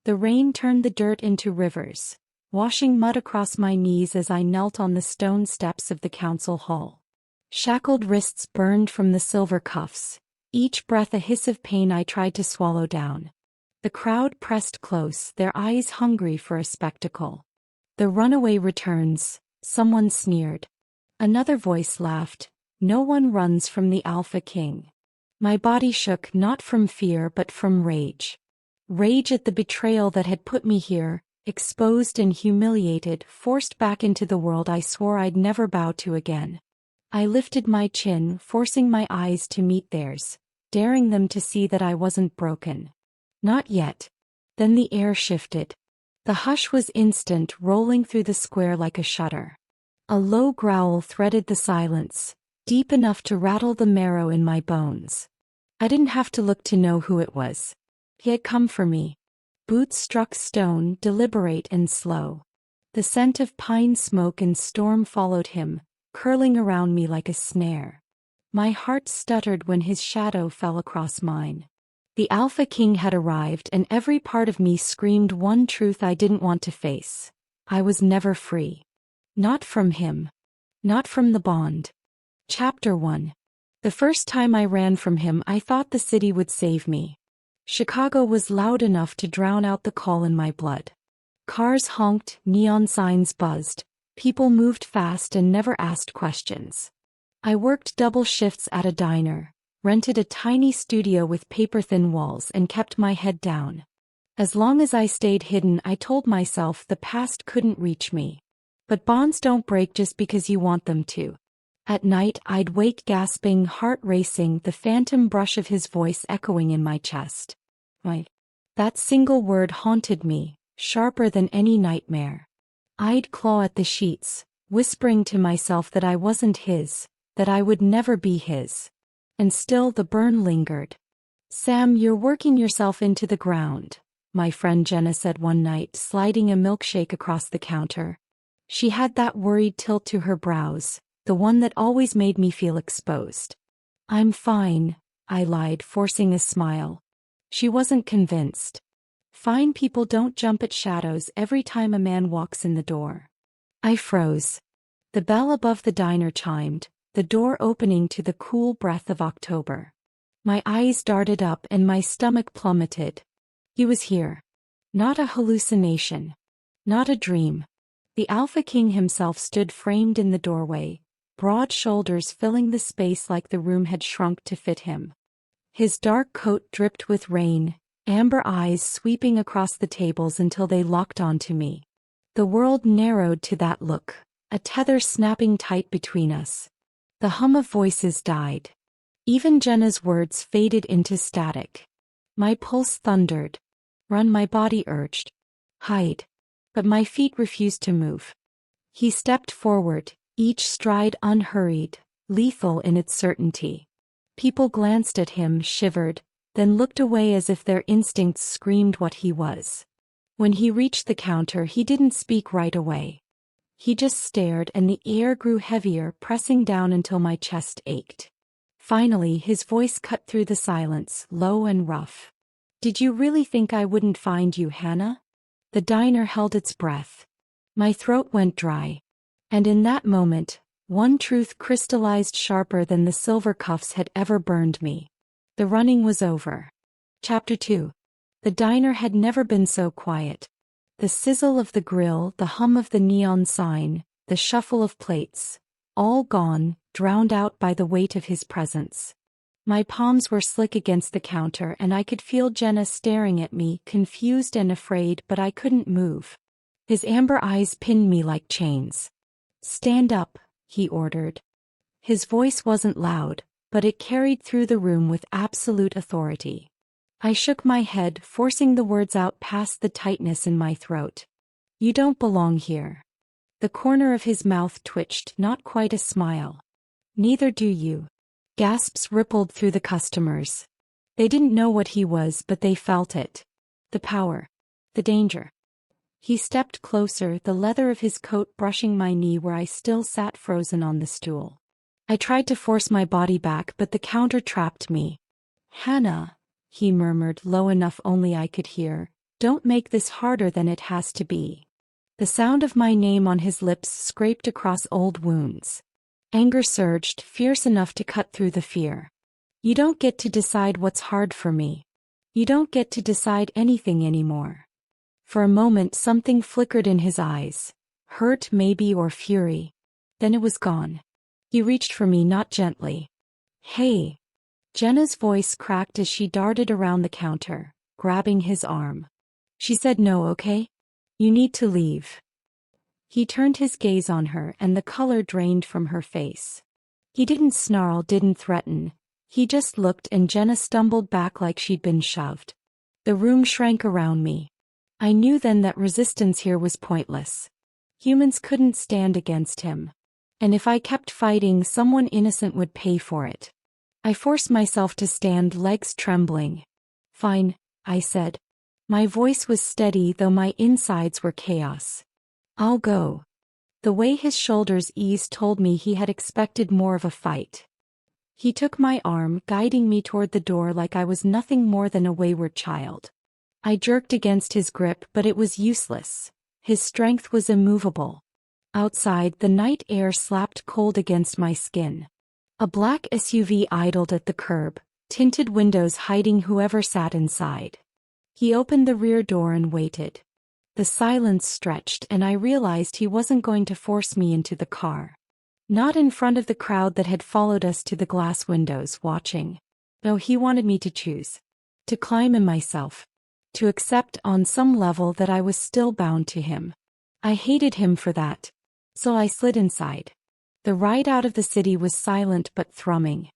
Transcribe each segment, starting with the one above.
The rain turned the dirt into rivers, washing mud across my knees as I knelt on the stone steps of the council hall. Shackled wrists burned from the silver cuffs, each breath a hiss of pain I tried to swallow down. The crowd pressed close, their eyes hungry for a spectacle. "The runaway returns," someone sneered. Another voice laughed, "No one runs from the Alpha King." My body shook, not from fear but from rage. Rage at the betrayal that had put me here, exposed and humiliated, forced back into the world I swore I'd never bow to again. I lifted my chin, forcing my eyes to meet theirs, daring them to see that I wasn't broken. Not yet. Then the air shifted. The hush was instant, rolling through the square like a shudder. A low growl threaded the silence, deep enough to rattle the marrow in my bones. I didn't have to look to know who it was. He had come for me. Boots struck stone, deliberate and slow. The scent of pine smoke and storm followed him, curling around me like a snare. My heart stuttered when his shadow fell across mine. The Alpha King had arrived, and every part of me screamed one truth I didn't want to face. I was never free. Not from him. Not from the bond. Chapter 1. The first time I ran from him, I thought the city would save me. Chicago was loud enough to drown out the call in my blood. Cars honked, neon signs buzzed, people moved fast and never asked questions. I worked double shifts at a diner, rented a tiny studio with paper-thin walls, and kept my head down. As long as I stayed hidden, I told myself the past couldn't reach me. But bonds don't break just because you want them to. At night, I'd wake gasping, heart racing, the phantom brush of his voice echoing in my chest. That single word haunted me, sharper than any nightmare. I'd claw at the sheets, whispering to myself that I wasn't his, that I would never be his. And still the burn lingered. "Sam, you're working yourself into the ground," my friend Jenna said one night, sliding a milkshake across the counter. She had that worried tilt to her brows, the one that always made me feel exposed. "I'm fine," I lied, forcing a smile. She wasn't convinced. Fine people don't jump at shadows every time a man walks in the door. I froze. The bell above the diner chimed, the door opening to the cool breath of October. My eyes darted up and my stomach plummeted. He was here. Not a hallucination. Not a dream. The Alpha King himself stood framed in the doorway, broad shoulders filling the space like the room had shrunk to fit him. His dark coat dripped with rain, amber eyes sweeping across the tables until they locked onto me. The world narrowed to that look, a tether snapping tight between us. The hum of voices died. Even Jenna's words faded into static. My pulse thundered. Run, my body urged. Hide. But my feet refused to move. He stepped forward, each stride unhurried, lethal in its certainty. People glanced at him, shivered, then looked away as if their instincts screamed what he was. When he reached the counter, he didn't speak right away. He just stared, and the air grew heavier, pressing down until my chest ached. Finally, his voice cut through the silence, low and rough. "Did you really think I wouldn't find you, Hannah?" The diner held its breath. My throat went dry. And in that moment, one truth crystallized sharper than the silver cuffs had ever burned me. The running was over. Chapter 2. The diner had never been so quiet. The sizzle of the grill, the hum of the neon sign, the shuffle of plates, all gone, drowned out by the weight of his presence. My palms were slick against the counter and I could feel Jenna staring at me, confused and afraid, but I couldn't move. His amber eyes pinned me like chains. "Stand up," he ordered. His voice wasn't loud, but it carried through the room with absolute authority. I shook my head, forcing the words out past the tightness in my throat. "You don't belong here." The corner of his mouth twitched, not quite a smile. "Neither do you." Gasps rippled through the customers. They didn't know what he was, but they felt it. The power. The danger. He stepped closer, the leather of his coat brushing my knee where I still sat frozen on the stool. I tried to force my body back, but the counter trapped me. "Hannah," he murmured, low enough only I could hear, Don't make this harder than it has to be. The sound of my name on his lips scraped across old wounds. Anger surged, fierce enough to cut through the fear. You don't get to decide what's hard for me. You don't get to decide anything anymore. For a moment something flickered in his eyes. Hurt maybe, or fury. Then it was gone. He reached for me, not gently. Hey. Jenna's voice cracked as she darted around the counter, grabbing his arm. She said, no, okay? You need to leave. He turned his gaze on her and the color drained from her face. He didn't snarl, didn't threaten. He just looked, and Jenna stumbled back like she'd been shoved. The room shrank around me. I knew then that resistance here was pointless. Humans couldn't stand against him. And if I kept fighting, someone innocent would pay for it. I forced myself to stand, legs trembling. Fine, I said. My voice was steady, though my insides were chaos. I'll go. The way his shoulders eased told me he had expected more of a fight. He took my arm, guiding me toward the door like I was nothing more than a wayward child. I jerked against his grip, but it was useless. His strength was immovable. Outside, the night air slapped cold against my skin. A black SUV idled at the curb, tinted windows hiding whoever sat inside. He opened the rear door and waited. The silence stretched, and I realized he wasn't going to force me into the car. Not in front of the crowd that had followed us to the glass windows, watching. No, he wanted me to choose. To climb in myself. To accept on some level that I was still bound to him. I hated him for that. So I slid inside. The ride out of the city was silent but thrumming.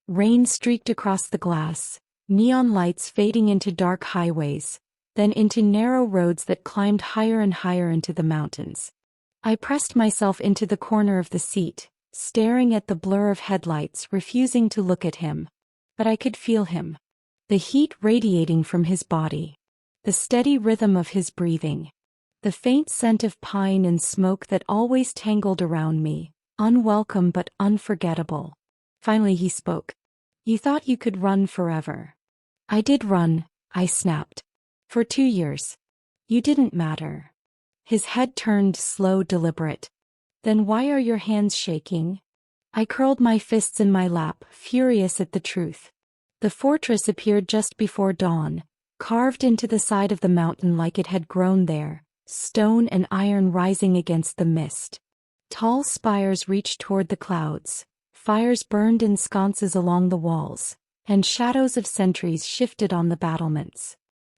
Rain streaked across the glass, neon lights fading into dark highways, then into narrow roads that climbed higher and higher into the mountains. I pressed myself into the corner of the seat, staring at the blur of headlights, refusing to look at him. But I could feel him. The heat radiating from his body. The steady rhythm of his breathing. The faint scent of pine and smoke that always tangled around me, unwelcome but unforgettable. Finally he spoke. You thought you could run forever. I did run, I snapped. For 2 years. You didn't matter. His head turned, slow, deliberate. Then why are your hands shaking? I curled my fists in my lap, furious at the truth. The fortress appeared just before dawn, carved into the side of the mountain like it had grown there, stone and iron rising against the mist. Tall spires reached toward the clouds, fires burned in sconces along the walls, and shadows of sentries shifted on the battlements.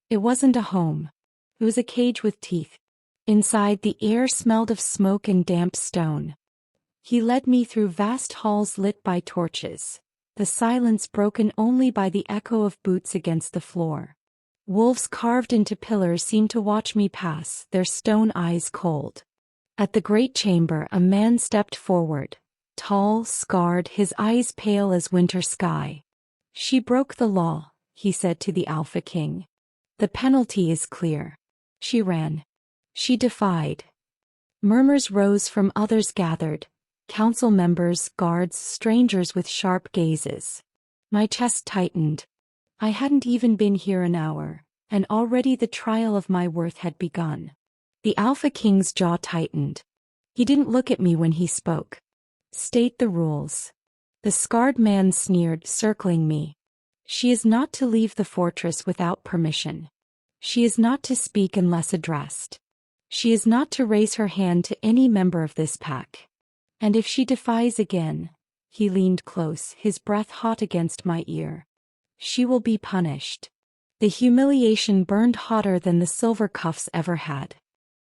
It wasn't a home. It was a cage with teeth. Inside, the air smelled of smoke and damp stone. He led me through vast halls lit by torches, the silence broken only by the echo of boots against the floor. Wolves carved into pillars seemed to watch me pass, their stone eyes cold. At the great chamber, a man stepped forward, tall, scarred, his eyes pale as winter sky. She broke the law, he said to the Alpha King. The penalty is clear. She ran. She defied. Murmurs rose from others gathered, council members, guards, strangers with sharp gazes. My chest tightened. I hadn't even been here an hour, and already the trial of my worth had begun. The Alpha King's jaw tightened. He didn't look at me when he spoke. State the rules. The scarred man sneered, circling me. She is not to leave the fortress without permission. She is not to speak unless addressed. She is not to raise her hand to any member of this pack. And if she defies again, he leaned close, his breath hot against my ear. She will be punished. The humiliation burned hotter than the silver cuffs ever had.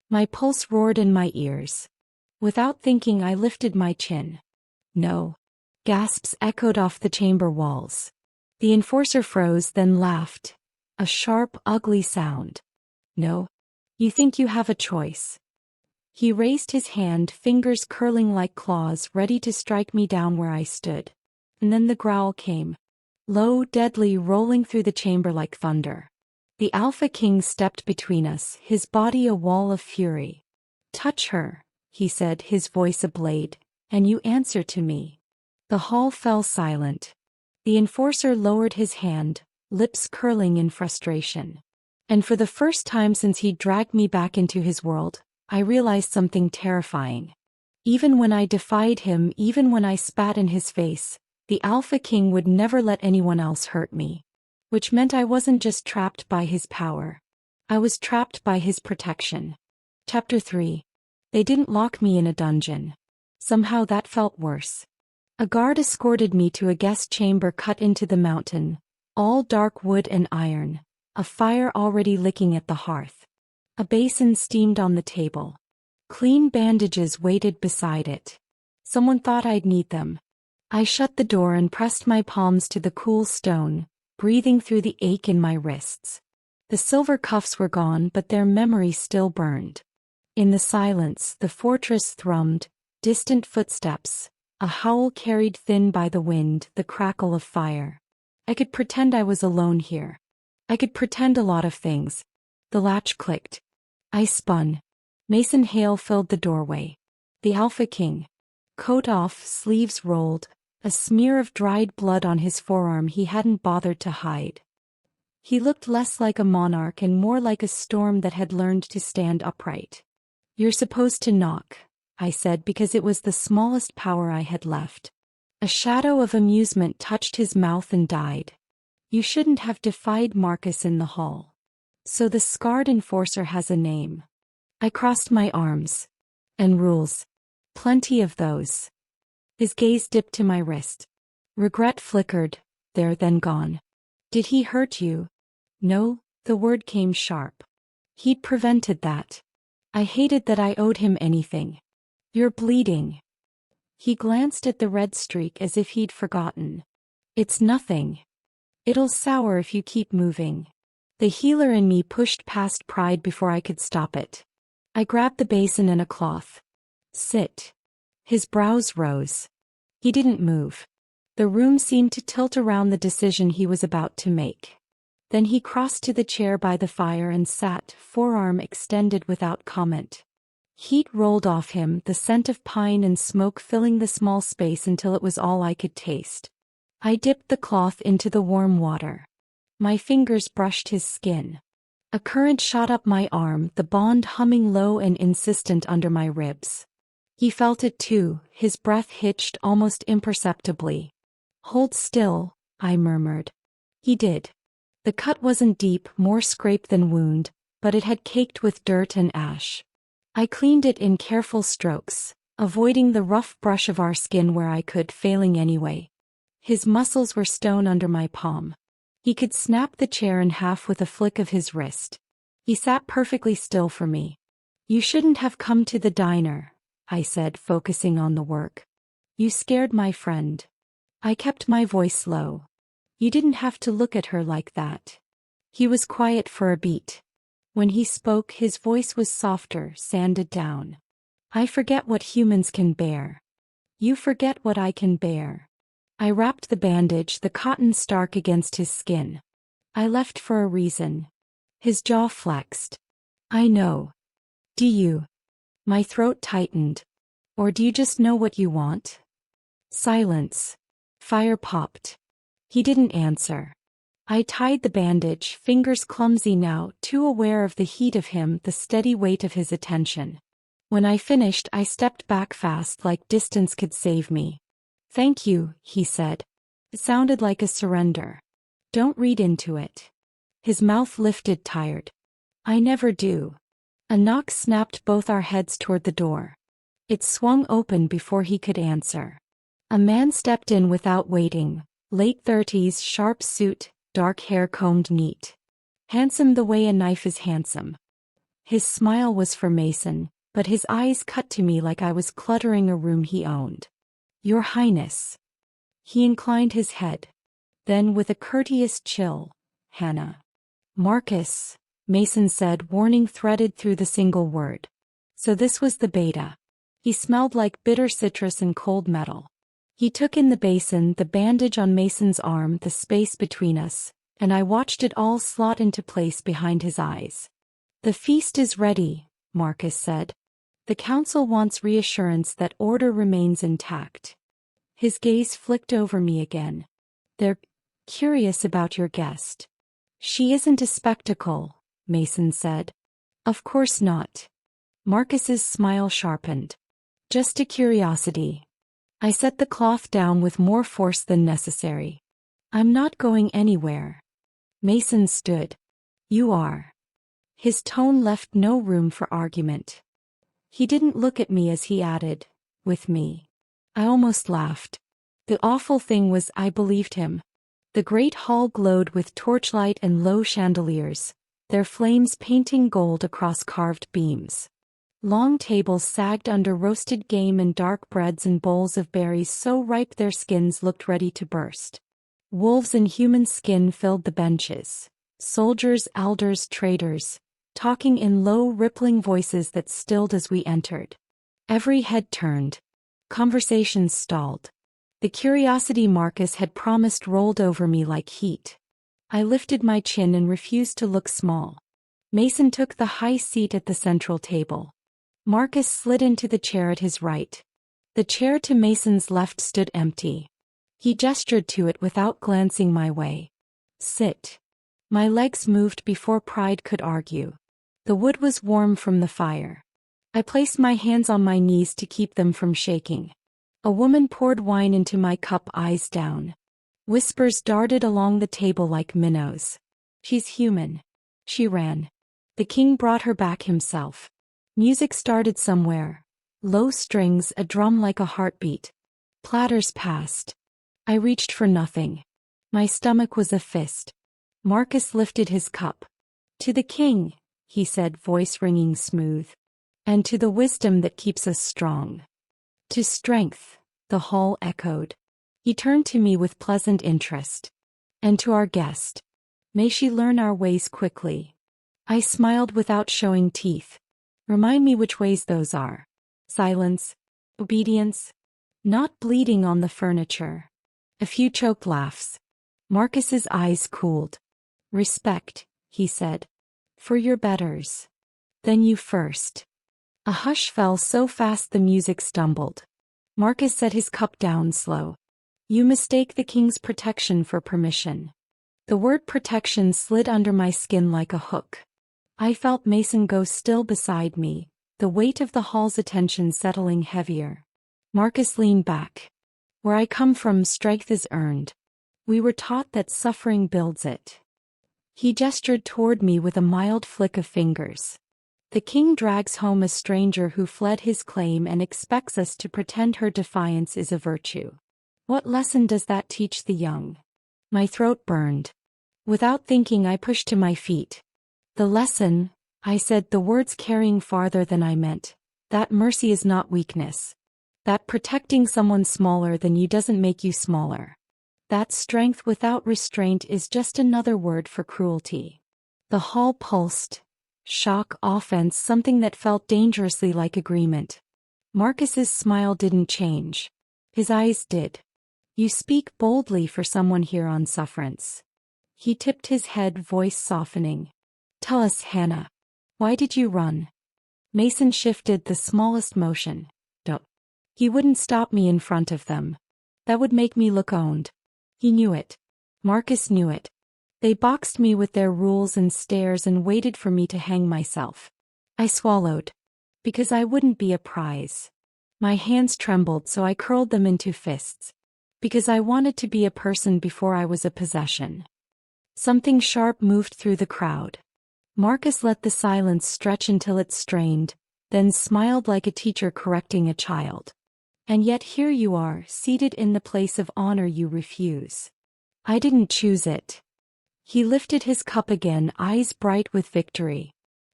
My pulse roared in my ears. Without thinking, I lifted my chin. No. Gasps echoed off the chamber walls. The enforcer froze, then laughed. A sharp, ugly sound. No. You think you have a choice. He raised his hand, fingers curling like claws, ready to strike me down where I stood. And then the growl came. Low, deadly, rolling through the chamber like thunder. The Alpha King stepped between us, his body a wall of fury. Touch her, he said, his voice a blade, and you answer to me. The hall fell silent. The enforcer lowered his hand, lips curling in frustration. And for the first time since he'd dragged me back into his world, I realized something terrifying. Even when I defied him, even when I spat in his face, the Alpha King would never let anyone else hurt me. Which meant I wasn't just trapped by his power. I was trapped by his protection. Chapter 3. They didn't lock me in a dungeon. Somehow that felt worse. A guard escorted me to a guest chamber cut into the mountain, all dark wood and iron, a fire already licking at the hearth. A basin steamed on the table. Clean bandages waited beside it. Someone thought I'd need them. I shut the door and pressed my palms to the cool stone, breathing through the ache in my wrists. The silver cuffs were gone, but their memory still burned. In the silence, the fortress thrummed, distant footsteps, a howl carried thin by the wind, the crackle of fire. I could pretend I was alone here. I could pretend a lot of things. The latch clicked. I spun. Mason Hale filled the doorway. The Alpha King. Coat off, sleeves rolled, a smear of dried blood on his forearm he hadn't bothered to hide. He looked less like a monarch and more like a storm that had learned to stand upright. "You're supposed to knock," I said, because it was the smallest power I had left. A shadow of amusement touched his mouth and died. "You shouldn't have defied Marcus in the hall. So the scarred enforcer has a name." I crossed my arms. "And rules. Plenty of those." His gaze dipped to my wrist. Regret flickered, there then gone. "Did he hurt you?" "No," the word came sharp. "He'd prevented that." I hated that I owed him anything. "You're bleeding." He glanced at the red streak as if he'd forgotten. "It's nothing. It'll sour if you keep moving." The healer in me pushed past pride before I could stop it. I grabbed the basin and a cloth. "Sit." His brows rose. He didn't move. The room seemed to tilt around the decision he was about to make. Then he crossed to the chair by the fire and sat, forearm extended without comment. Heat rolled off him, the scent of pine and smoke filling the small space until it was all I could taste. I dipped the cloth into the warm water. My fingers brushed his skin. A current shot up my arm, the bond humming low and insistent under my ribs. He felt it too, his breath hitched almost imperceptibly. "Hold still," I murmured. He did. The cut wasn't deep, more scrape than wound, but it had caked with dirt and ash. I cleaned it in careful strokes, avoiding the rough brush of our skin where I could, failing anyway. His muscles were stone under my palm. He could snap the chair in half with a flick of his wrist. He sat perfectly still for me. "You shouldn't have come to the diner," I said, focusing on the work. "You scared my friend." I kept my voice low. "You didn't have to look at her like that." He was quiet for a beat. When he spoke, his voice was softer, sanded down. "I forget what humans can bear. You forget what I can bear." I wrapped the bandage, the cotton stark against his skin. "I left for a reason." His jaw flexed. "I know. Do you?" My throat tightened. "Or do you just know what you want?" Silence. Fire popped. He didn't answer. I tied the bandage, fingers clumsy now, too aware of the heat of him, the steady weight of his attention. When I finished, I stepped back fast, like distance could save me. "Thank you," he said. It sounded like a surrender. "Don't read into it." His mouth lifted, tired. "I never do." A knock snapped both our heads toward the door. It swung open before he could answer. A man stepped in without waiting, late 30s, sharp suit, dark hair combed neat. Handsome the way a knife is handsome. His smile was for Mason, but his eyes cut to me like I was cluttering a room he owned. "Your Highness." He inclined his head. Then with a courteous chill, "Hannah." "Marcus," Mason said, warning threaded through the single word. So this was the beta. He smelled like bitter citrus and cold metal. He took in the basin, the bandage on Mason's arm, the space between us, and I watched it all slot into place behind his eyes. "The feast is ready," Marcus said. "The council wants reassurance that order remains intact." His gaze flicked over me again. "They're curious about your guest." "She isn't a spectacle," Mason said. Of course not. Marcus's smile sharpened. Just a curiosity. I set the cloth down with more force than necessary. I'm not going anywhere. Mason stood. You are. His tone left no room for argument. He didn't look at me as he added, with me. I almost laughed. The awful thing was I believed him. The great hall glowed with torchlight and low chandeliers, their flames painting gold across carved beams. Long tables sagged under roasted game and dark breads and bowls of berries so ripe their skins looked ready to burst. Wolves in human skin filled the benches. Soldiers, elders, traders, talking in low, rippling voices that stilled as we entered. Every head turned. Conversations stalled. The curiosity Marcus had promised rolled over me like heat. I lifted my chin and refused to look small. Mason took the high seat at the central table. Marcus slid into the chair at his right. The chair to Mason's left stood empty. He gestured to it without glancing my way. Sit. My legs moved before pride could argue. The wood was warm from the fire. I placed my hands on my knees to keep them from shaking. A woman poured wine into my cup, eyes down. Whispers darted along the table like minnows. She's human. She ran. The king brought her back himself. Music started somewhere. Low strings, a drum like a heartbeat. Platters passed. I reached for nothing. My stomach was a fist. Marcus lifted his cup. To the king, he said, voice ringing smooth. And to the wisdom that keeps us strong. To strength, the hall echoed. He turned to me with pleasant interest. And to our guest. May she learn our ways quickly. I smiled without showing teeth. Remind me which ways those are. Silence. Obedience. Not bleeding on the furniture. A few choked laughs. Marcus's eyes cooled. Respect, he said. For your betters. Then you first. A hush fell so fast the music stumbled. Marcus set his cup down slow. You mistake the king's protection for permission. The word protection slid under my skin like a hook. I felt Mason go still beside me, the weight of the hall's attention settling heavier. Marcus leaned back. Where I come from, strength is earned. We were taught that suffering builds it. He gestured toward me with a mild flick of fingers. The king drags home a stranger who fled his claim and expects us to pretend her defiance is a virtue. What lesson does that teach the young? My throat burned. Without thinking, I pushed to my feet. The lesson, I said, the words carrying farther than I meant, that mercy is not weakness. That protecting someone smaller than you doesn't make you smaller. That strength without restraint is just another word for cruelty. The hall pulsed. Shock, offense, something that felt dangerously like agreement. Marcus's smile didn't change. His eyes did. You speak boldly for someone here on sufferance. He tipped his head, voice softening. Tell us, Hannah. Why did you run? Mason shifted the smallest motion. Don't. He wouldn't stop me in front of them. That would make me look owned. He knew it. Marcus knew it. They boxed me with their rules and stares and waited for me to hang myself. I swallowed. Because I wouldn't be a prize. My hands trembled, so I curled them into fists. Because I wanted to be a person before I was a possession. Something sharp moved through the crowd. Marcus let the silence stretch until it strained, then smiled like a teacher correcting a child. And yet here you are, seated in the place of honor you refuse. I didn't choose it. He lifted his cup again, eyes bright with victory.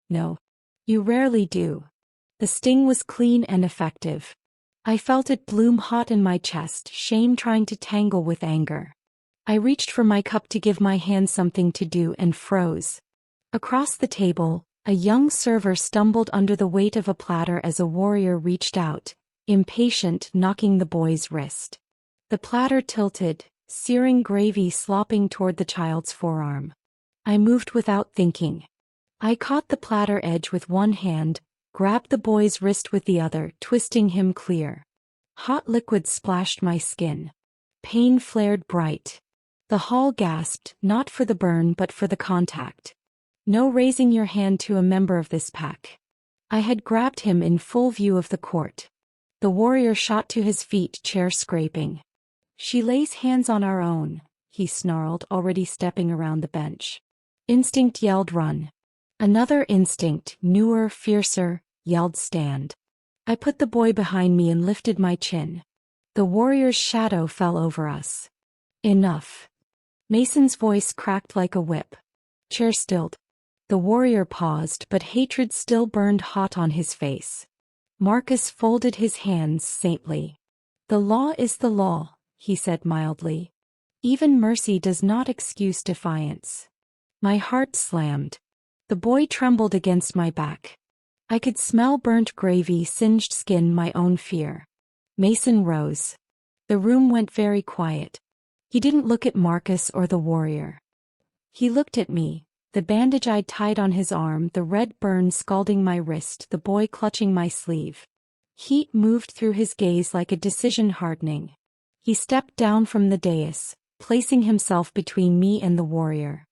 No. You rarely do. The sting was clean and effective. I felt it bloom hot in my chest, shame trying to tangle with anger. I reached for my cup to give my hand something to do and froze. Across the table, a young server stumbled under the weight of a platter as a warrior reached out, impatient, knocking the boy's wrist. The platter tilted, searing gravy slopping toward the child's forearm. I moved without thinking. I caught the platter edge with one hand, grabbed the boy's wrist with the other, twisting him clear. Hot liquid splashed my skin. Pain flared bright. The hall gasped, not for the burn but for the contact. No raising your hand to a member of this pack. I had grabbed him in full view of the court. The warrior shot to his feet, chair scraping. She lays hands on our own, he snarled, already stepping around the bench. Instinct yelled run. Another instinct, newer, fiercer, yelled stand. I put the boy behind me and lifted my chin. The warrior's shadow fell over us. Enough. Mason's voice cracked like a whip. Chair stilled. The warrior paused, but hatred still burned hot on his face. Marcus folded his hands saintly. The law is the law, he said mildly. Even mercy does not excuse defiance. My heart slammed. The boy trembled against my back. I could smell burnt gravy, singed skin, my own fear. Mason rose. The room went very quiet. He didn't look at Marcus or the warrior. He looked at me, the bandage I'd tied on his arm, the red burn scalding my wrist, the boy clutching my sleeve. Heat moved through his gaze like a decision hardening. He stepped down from the dais, placing himself between me and the warrior.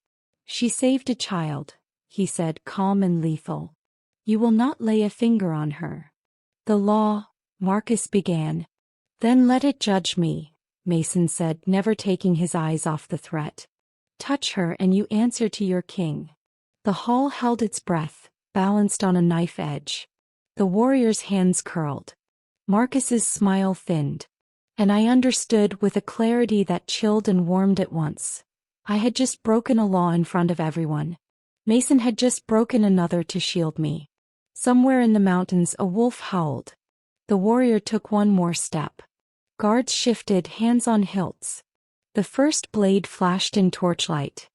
She saved a child, he said, calm and lethal. You will not lay a finger on her. The law, Marcus began. Then let it judge me, Mason said, never taking his eyes off the threat. Touch her and you answer to your king. The hall held its breath, balanced on a knife edge. The warrior's hands curled. Marcus's smile thinned. And I understood with a clarity that chilled and warmed at once. I had just broken a law in front of everyone. Mason had just broken another to shield me. Somewhere in the mountains a wolf howled. The warrior took one more step. Guards shifted, hands on hilts. The first blade flashed in torchlight.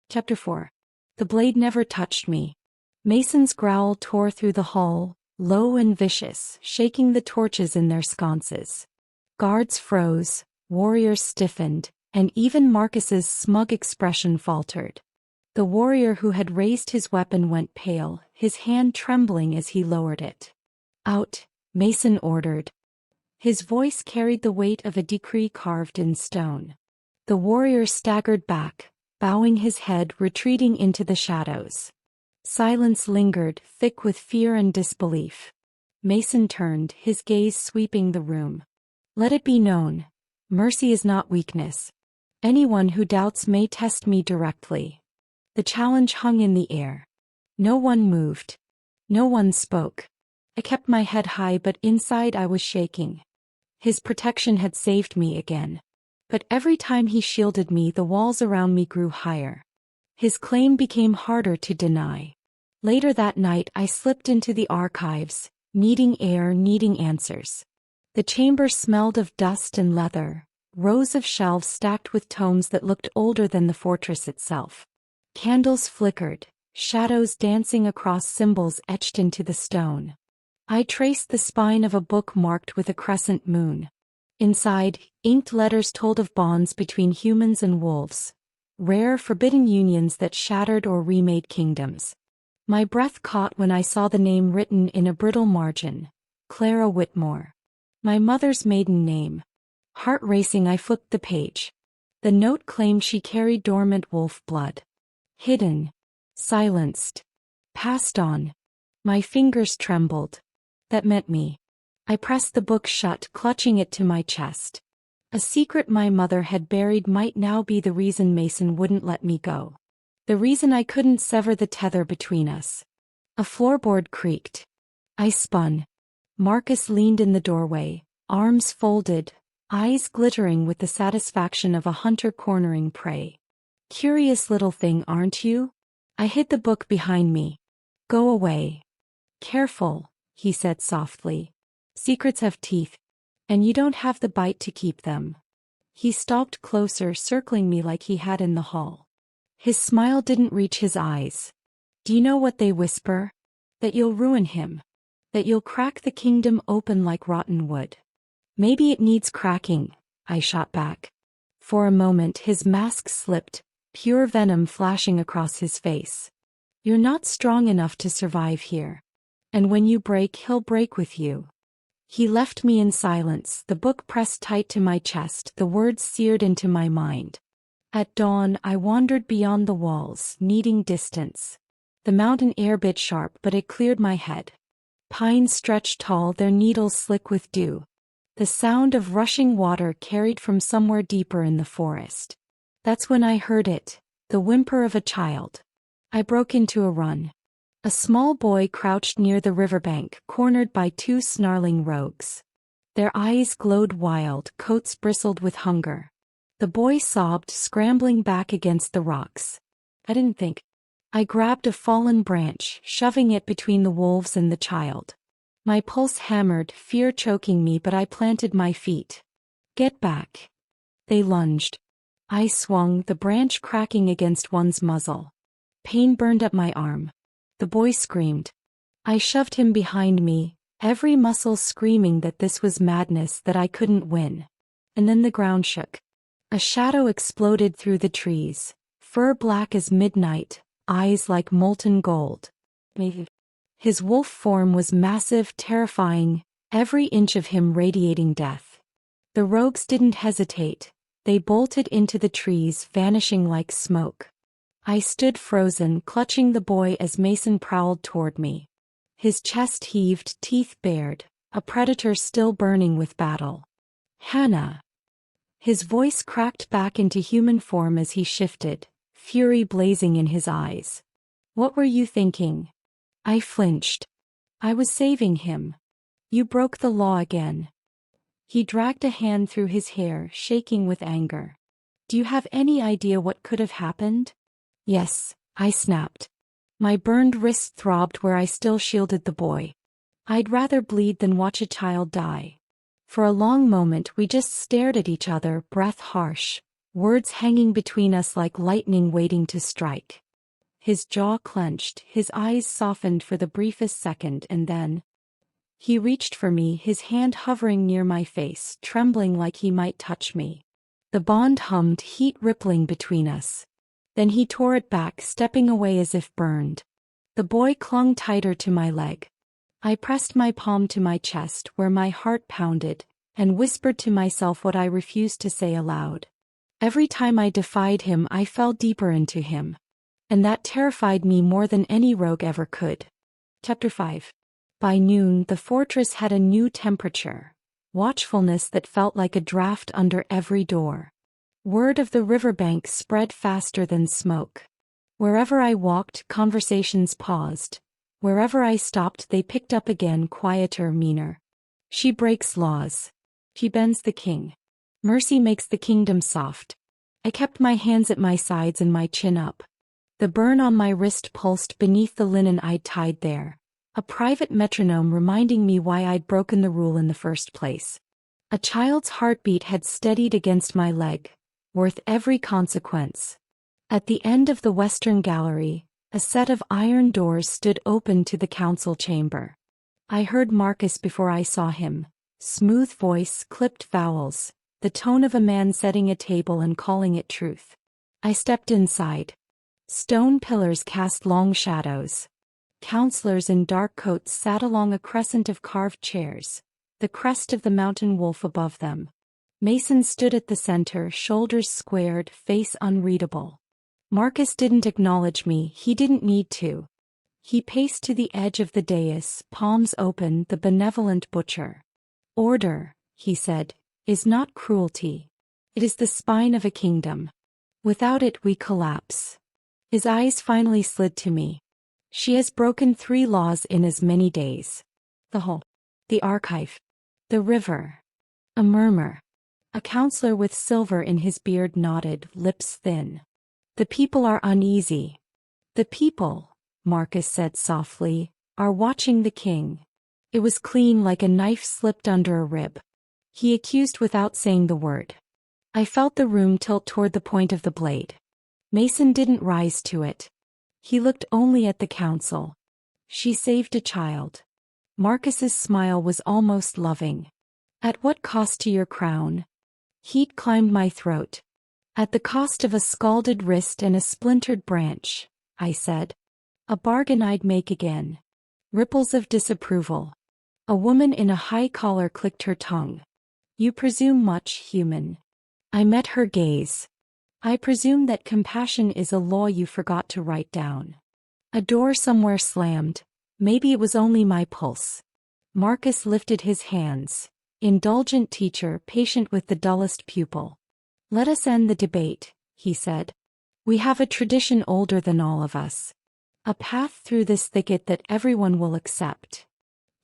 Chapter 4. The blade never touched me. Mason's growl tore through the hall, low and vicious, shaking the torches in their sconces. Guards froze, warriors stiffened, and even Marcus's smug expression faltered. The warrior who had raised his weapon went pale, his hand trembling as he lowered it. Out, Mason ordered. His voice carried the weight of a decree carved in stone. The warrior staggered back, bowing his head, retreating into the shadows. Silence lingered, thick with fear and disbelief. Mason turned, his gaze sweeping the room. Let it be known, mercy is not weakness. Anyone who doubts may test me directly. The challenge hung in the air. No one moved. No one spoke. I kept my head high, but inside I was shaking. His protection had saved me again. But every time he shielded me, the walls around me grew higher. His claim became harder to deny. Later that night I slipped into the archives, needing air, needing answers. The chamber smelled of dust and leather, rows of shelves stacked with tomes that looked older than the fortress itself. Candles flickered, shadows dancing across symbols etched into the stone. I traced the spine of a book marked with a crescent moon. Inside, inked letters told of bonds between humans and wolves, rare forbidden unions that shattered or remade kingdoms. My breath caught when I saw the name written in a brittle margin, Clara Whitmore. My mother's maiden name. Heart racing, I flipped the page. The note claimed she carried dormant wolf blood. Hidden. Silenced. Passed on. My fingers trembled. That meant me. I pressed the book shut, clutching it to my chest. A secret my mother had buried might now be the reason Mason wouldn't let me go. The reason I couldn't sever the tether between us. A floorboard creaked. I spun. Marcus leaned in the doorway, arms folded, eyes glittering with the satisfaction of a hunter cornering prey. Curious little thing, aren't you? I hid the book behind me. Go away. Careful, he said softly. Secrets have teeth, and you don't have the bite to keep them. He stalked closer, circling me like he had in the hall. His smile didn't reach his eyes. Do you know what they whisper? That you'll ruin him. That you'll crack the kingdom open like rotten wood. Maybe it needs cracking, I shot back. For a moment his mask slipped, pure venom flashing across his face. You're not strong enough to survive here. And when you break, he'll break with you. He left me in silence, the book pressed tight to my chest, the words seared into my mind. At dawn, I wandered beyond the walls, needing distance. The mountain air bit sharp, but it cleared my head. Pines stretched tall, their needles slick with dew. The sound of rushing water carried from somewhere deeper in the forest. That's when I heard it, the whimper of a child. I broke into a run. A small boy crouched near the riverbank, cornered by two snarling rogues. Their eyes glowed wild, coats bristled with hunger. The boy sobbed, scrambling back against the rocks. I didn't think. I grabbed a fallen branch, shoving it between the wolves and the child. My pulse hammered, fear choking me, but I planted my feet. Get back. They lunged. I swung, the branch cracking against one's muzzle. Pain burned up my arm. The boy screamed. I shoved him behind me, every muscle screaming that this was madness, that I couldn't win. And then the ground shook. A shadow exploded through the trees, fur black as midnight, eyes like molten gold. His wolf form was massive, terrifying, every inch of him radiating death. The rogues didn't hesitate. They bolted into the trees, vanishing like smoke. I stood frozen, clutching the boy as Mason prowled toward me. His chest heaved, teeth bared, a predator still burning with battle. Hannah. His voice cracked back into human form as he shifted, fury blazing in his eyes. What were you thinking? I flinched. I was saving him. You broke the law again. He dragged a hand through his hair, shaking with anger. Do you have any idea what could have happened? Yes, I snapped. My burned wrist throbbed where I still shielded the boy. I'd rather bleed than watch a child die. For a long moment we just stared at each other, breath harsh, words hanging between us like lightning waiting to strike. His jaw clenched, his eyes softened for the briefest second, and then he reached for me, his hand hovering near my face, trembling like he might touch me. The bond hummed, heat rippling between us. Then he tore it back, stepping away as if burned. The boy clung tighter to my leg. I pressed my palm to my chest, where my heart pounded, and whispered to myself what I refused to say aloud. Every time I defied him, I fell deeper into him. And that terrified me more than any rogue ever could. Chapter 5. By noon, the fortress had a new temperature, watchfulness that felt like a draft under every door. Word of the riverbank spread faster than smoke. Wherever I walked, conversations paused. Wherever I stopped, they picked up again, quieter, meaner. She breaks laws. She bends the king. Mercy makes the kingdom soft. I kept my hands at my sides and my chin up. The burn on my wrist pulsed beneath the linen I'd tied there, a private metronome reminding me why I'd broken the rule in the first place. A child's heartbeat had steadied against my leg, worth every consequence. At the end of the western gallery, a set of iron doors stood open to the council chamber. I heard Marcus before I saw him, smooth voice, clipped vowels, the tone of a man setting a table and calling it truth. I stepped inside. Stone pillars cast long shadows. Counselors in dark coats sat along a crescent of carved chairs, the crest of the mountain wolf above them. Mason stood at the center, shoulders squared, face unreadable. Marcus didn't acknowledge me, he didn't need to. He paced to the edge of the dais, palms open, the benevolent butcher. Order, he said, is not cruelty. It is the spine of a kingdom. Without it we collapse. His eyes finally slid to me. She has broken 3 laws in as many days. The hole. The archive. The river. A murmur. A counselor with silver in his beard nodded, lips thin. The people are uneasy. The people, Marcus said softly, are watching the king. It was clean, like a knife slipped under a rib. He accused without saying the word. I felt the room tilt toward the point of the blade. Mason didn't rise to it. He looked only at the council. She saved a child. Marcus's smile was almost loving. At what cost to your crown? Heat climbed my throat. At the cost of a scalded wrist and a splintered branch, I said. A bargain I'd make again. Ripples of disapproval. A woman in a high collar clicked her tongue. You presume much, human. I met her gaze. I presume that compassion is a law you forgot to write down. A door somewhere slammed. Maybe it was only my pulse. Marcus lifted his hands. Indulgent teacher, patient with the dullest pupil. Let us end the debate, he said. We have a tradition older than all of us. A path through this thicket that everyone will accept.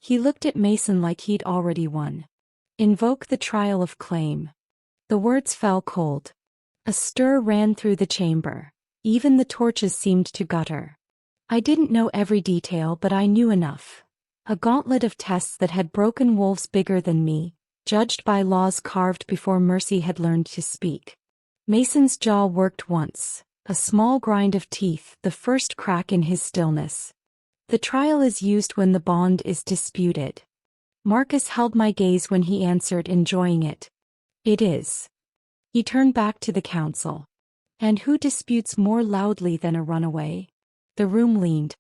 He looked at Mason like he'd already won. Invoke the trial of claim. The words fell cold. A stir ran through the chamber. Even the torches seemed to gutter. I didn't know every detail, but I knew enough. A gauntlet of tests that had broken wolves bigger than me, judged by laws carved before mercy had learned to speak. Mason's jaw worked once, a small grind of teeth, the first crack in his stillness. The trial is used when the bond is disputed. Marcus held my gaze when he answered, enjoying it. It is. He turned back to the council. And who disputes more loudly than a runaway? The room leaned.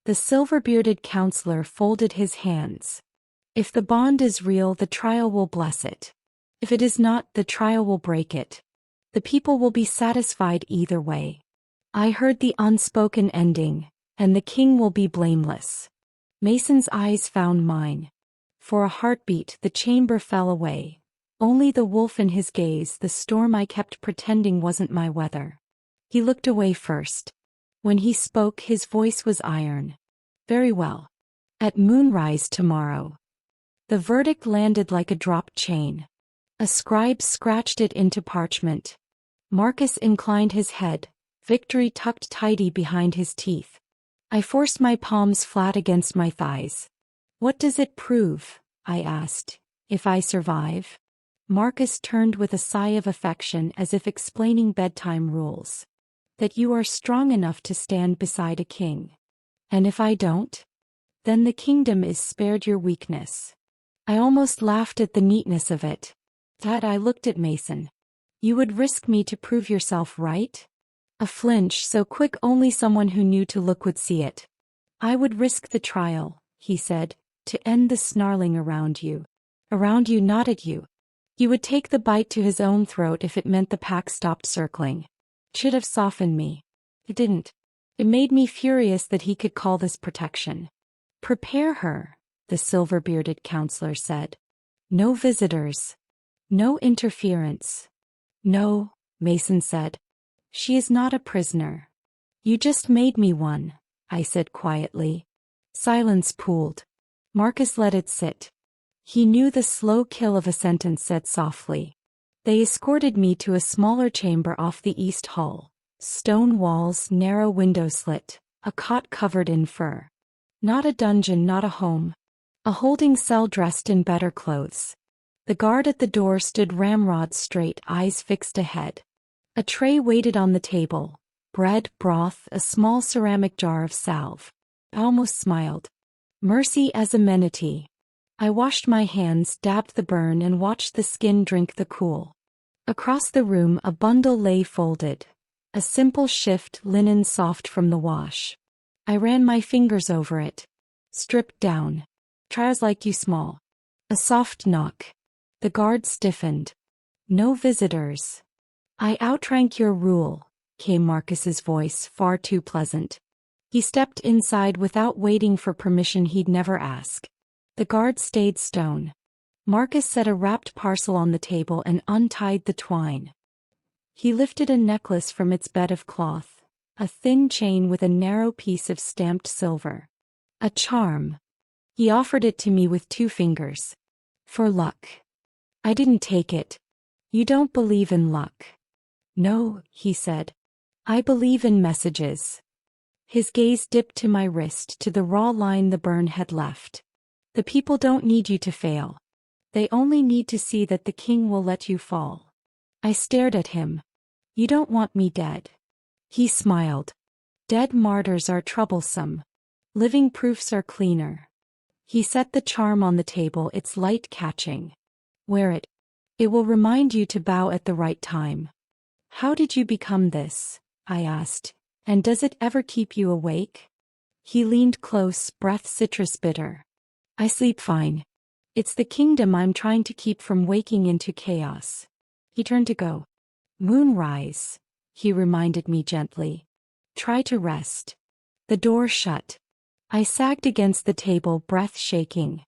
The silver-bearded counselor folded his hands. If the bond is real, the trial will bless it. If it is not, the trial will break it. The people will be satisfied either way. I heard the unspoken ending, and the king will be blameless. Mason's eyes found mine. For a heartbeat, the chamber fell away. Only the wolf in his gaze, the storm I kept pretending wasn't my weather. He looked away first. When he spoke, his voice was iron. Very well. At moonrise tomorrow. The verdict landed like a dropped chain. A scribe scratched it into parchment. Marcus inclined his head, victory tucked tidy behind his teeth. I forced my palms flat against my thighs. What does it prove? I asked. If I survive? Marcus turned with a sigh of affection as if explaining bedtime rules. That you are strong enough to stand beside a king. And if I don't? Then the kingdom is spared your weakness. I almost laughed at the neatness of it. That I looked at Mason. You would risk me to prove yourself right? A flinch so quick only someone who knew to look would see it. I would risk the trial, he said, to end the snarling around you. Around you, not at you. He would take the bite to his own throat if it meant the pack stopped circling. It should have softened me. It didn't. It made me furious that he could call this protection. Prepare her, the silver-bearded counselor said. No visitors. No interference. No, Mason said. She is not a prisoner. You just made me one, I said quietly. Silence pooled. Marcus let it sit. He knew the slow kill of a sentence said softly. They escorted me to a smaller chamber off the east hall. Stone walls, narrow window slit, a cot covered in fur. Not a dungeon, not a home. A holding cell dressed in better clothes. The guard at the door stood ramrod straight, eyes fixed ahead. A tray waited on the table. Bread, broth, a small ceramic jar of salve. I almost smiled. Mercy as amenity. I washed my hands, dabbed the burn, and watched the skin drink the cool. Across the room, a bundle lay folded. A simple shift, linen soft from the wash. I ran my fingers over it. Stripped down. Trials like you small. A soft knock. The guard stiffened. No visitors. I outrank your rule, came Marcus's voice, far too pleasant. He stepped inside without waiting for permission he'd never ask. The guard stayed stone. Marcus set a wrapped parcel on the table and untied the twine. He lifted a necklace from its bed of cloth, a thin chain with a narrow piece of stamped silver. A charm. He offered it to me with 2 fingers. For luck. I didn't take it. You don't believe in luck. No, he said. I believe in messages. His gaze dipped to my wrist, to the raw line the burn had left. The people don't need you to fail. They only need to see that the king will let you fall. I stared at him. You don't want me dead. He smiled. Dead martyrs are troublesome. Living proofs are cleaner. He set the charm on the table, its light catching. Wear it. It will remind you to bow at the right time. How did you become this? I asked. And does it ever keep you awake? He leaned close, breath citrus bitter. I sleep fine. It's the kingdom I'm trying to keep from waking into chaos. He turned to go. Moonrise, he reminded me gently. Try to rest. The door shut. I sagged against the table, breath shaking.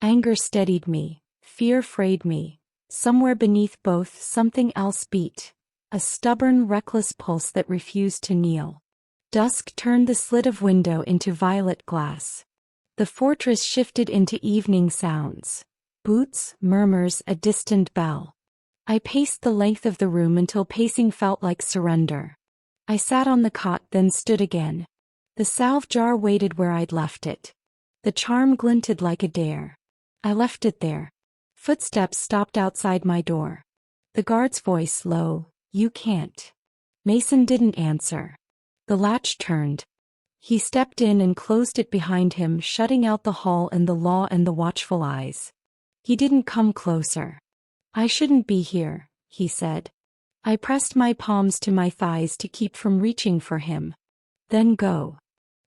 Anger steadied me. Fear frayed me. Somewhere beneath both, something else beat. A stubborn, reckless pulse that refused to kneel. Dusk turned the slit of window into violet glass. The fortress shifted into evening sounds. Boots, murmurs, a distant bell. I paced the length of the room until pacing felt like surrender. I sat on the cot, then stood again. The salve jar waited where I'd left it. The charm glinted like a dare. I left it there. Footsteps stopped outside my door. The guard's voice low, "You can't." Mason didn't answer. The latch turned. He stepped in and closed it behind him, shutting out the hall and the law and the watchful eyes. He didn't come closer. "I shouldn't be here," he said. I pressed my palms to my thighs to keep from reaching for him. "Then go."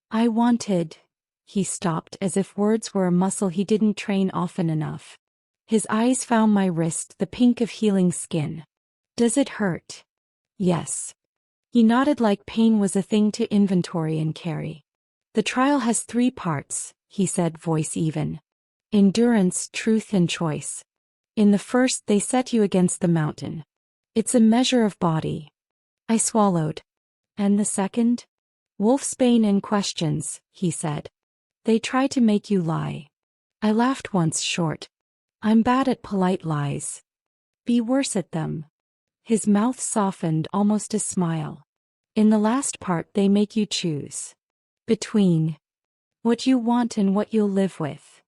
"I wanted." He stopped, as if words were a muscle he didn't train often enough. His eyes found my wrist, the pink of healing skin. "Does it hurt?" "Yes." He nodded like pain was a thing to inventory and carry. "The trial has 3 parts," he said, voice even. "Endurance, truth, and choice. In the first, they set you against the mountain. It's a measure of body." I swallowed. "And the second?" "Wolfsbane and questions," he said. "They try to make you lie." I laughed once short. "I'm bad at polite lies." "Be worse at them." His mouth softened, almost a smile. "In the last part, they make you choose. Between what you want and what you'll live with."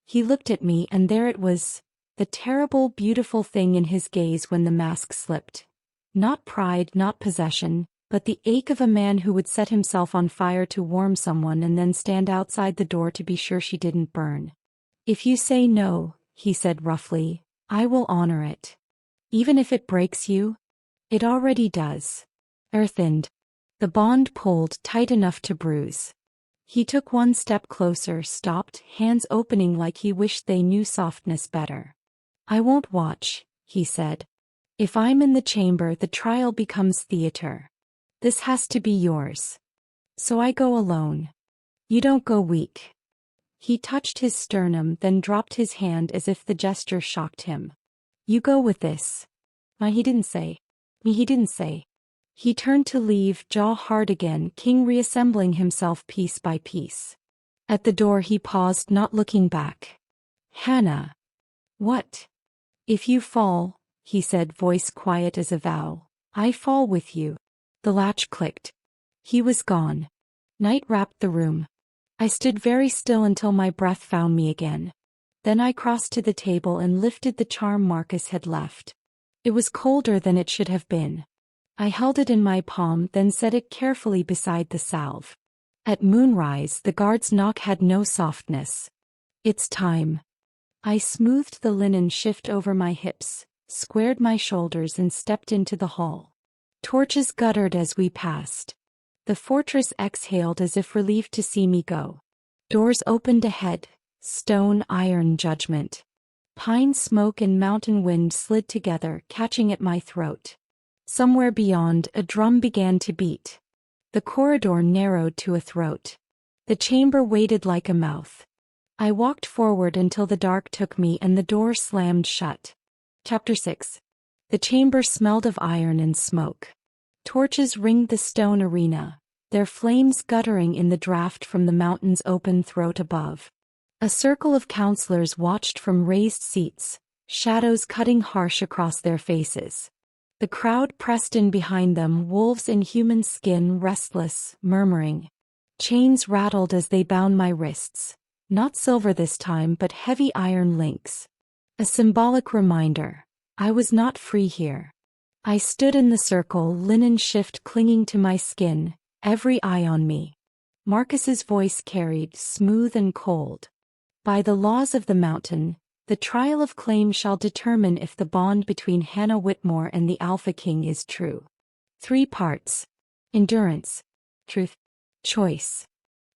He looked at me, and there it was, the terrible, beautiful thing in his gaze when the mask slipped. Not pride, not possession, but the ache of a man who would set himself on fire to warm someone and then stand outside the door to be sure she didn't burn. "If you say no," he said roughly, "I will honor it. Even if it breaks you." "It already does." Earthened. The bond pulled tight enough to bruise. He took one step closer, stopped, hands opening like he wished they knew softness better. "I won't watch," he said. "If I'm in the chamber, the trial becomes theater. This has to be yours. So I go alone. You don't go weak." He touched his sternum, then dropped his hand as if the gesture shocked him. "You go with this." He didn't say. He didn't say. He turned to leave, jaw hard again, King reassembling himself piece by piece. At the door he paused, not looking back. "Hannah." "What?" "If you fall," he said, voice quiet as a vow, "I fall with you." The latch clicked. He was gone. Night wrapped the room. I stood very still until my breath found me again. Then I crossed to the table and lifted the charm Marcus had left. It was colder than it should have been. I held it in my palm, then set it carefully beside the salve. At moonrise, the guard's knock had no softness. "It's time." I smoothed the linen shift over my hips, squared my shoulders, and stepped into the hall. Torches guttered as we passed. The fortress exhaled as if relieved to see me go. Doors opened ahead, stone, iron, judgment. Pine smoke and mountain wind slid together, catching at my throat. Somewhere beyond, a drum began to beat. The corridor narrowed to a throat. The chamber waited like a mouth. I walked forward until the dark took me and the door slammed shut. Chapter 6. The chamber smelled of iron and smoke. Torches ringed the stone arena, their flames guttering in the draft from the mountain's open throat above. A circle of counselors watched from raised seats, shadows cutting harsh across their faces. The crowd pressed in behind them, wolves in human skin, restless, murmuring. Chains rattled as they bound my wrists, not silver this time but heavy iron links. A symbolic reminder. I was not free here. I stood in the circle, linen shift clinging to my skin, every eye on me. Marcus's voice carried, smooth and cold. "By the laws of the mountain, the trial of claim shall determine if the bond between Hannah Whitmore and the Alpha King is true. 3 parts. Endurance, truth, choice."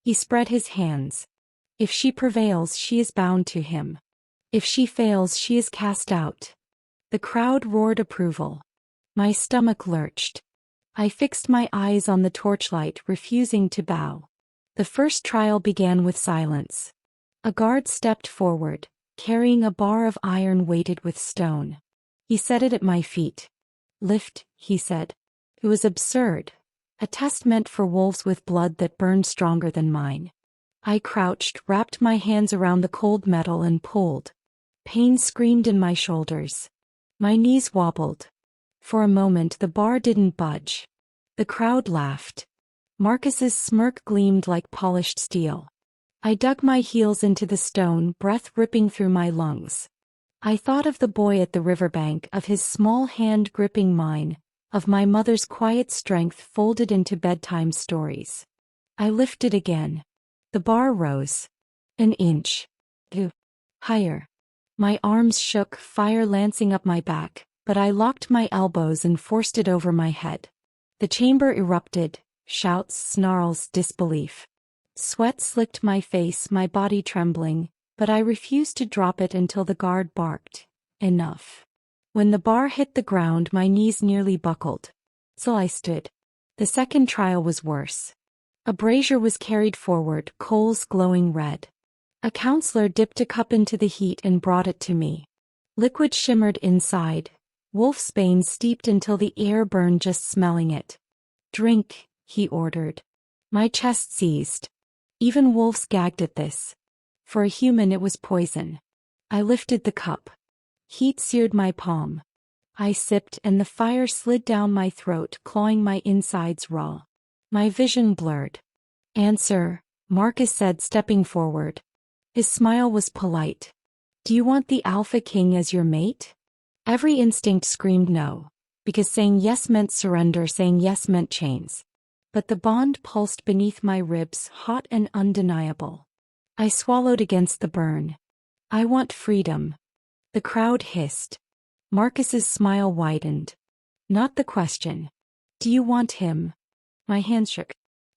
He spread his hands. "If she prevails, she is bound to him. If she fails, she is cast out." The crowd roared approval. My stomach lurched. I fixed my eyes on the torchlight, refusing to bow. The first trial began with silence. A guard stepped forward, carrying a bar of iron weighted with stone. He set it at my feet. "Lift," he said. It was absurd. A test meant for wolves with blood that burned stronger than mine. I crouched, wrapped my hands around the cold metal and pulled. Pain screamed in my shoulders. My knees wobbled. For a moment the bar didn't budge. The crowd laughed. Marcus's smirk gleamed like polished steel. I dug my heels into the stone, breath ripping through my lungs. I thought of the boy at the riverbank, of his small hand gripping mine, of my mother's quiet strength folded into bedtime stories. I lifted again. The bar rose. An inch. 2. Higher. My arms shook, fire lancing up my back, but I locked my elbows and forced it over my head. The chamber erupted, shouts, snarls, disbelief. Sweat slicked my face, my body trembling, but I refused to drop it until the guard barked, "Enough." When the bar hit the ground, my knees nearly buckled. So I stood. The second trial was worse. A brazier was carried forward, coals glowing red. A counselor dipped a cup into the heat and brought it to me. Liquid shimmered inside, wolfsbane steeped until the air burned just smelling it. "Drink," he ordered. My chest seized. Even wolves gagged at this. For a human it was poison. I lifted the cup. Heat seared my palm. I sipped and the fire slid down my throat, clawing my insides raw. My vision blurred. "Answer," Marcus said, stepping forward. His smile was polite. "Do you want the Alpha King as your mate?" Every instinct screamed no, because saying yes meant surrender, saying yes meant chains. But the bond pulsed beneath my ribs, hot and undeniable. I swallowed against the burn. "I want freedom." The crowd hissed. Marcus's smile widened. "Not the question. Do you want him?" My hand shook.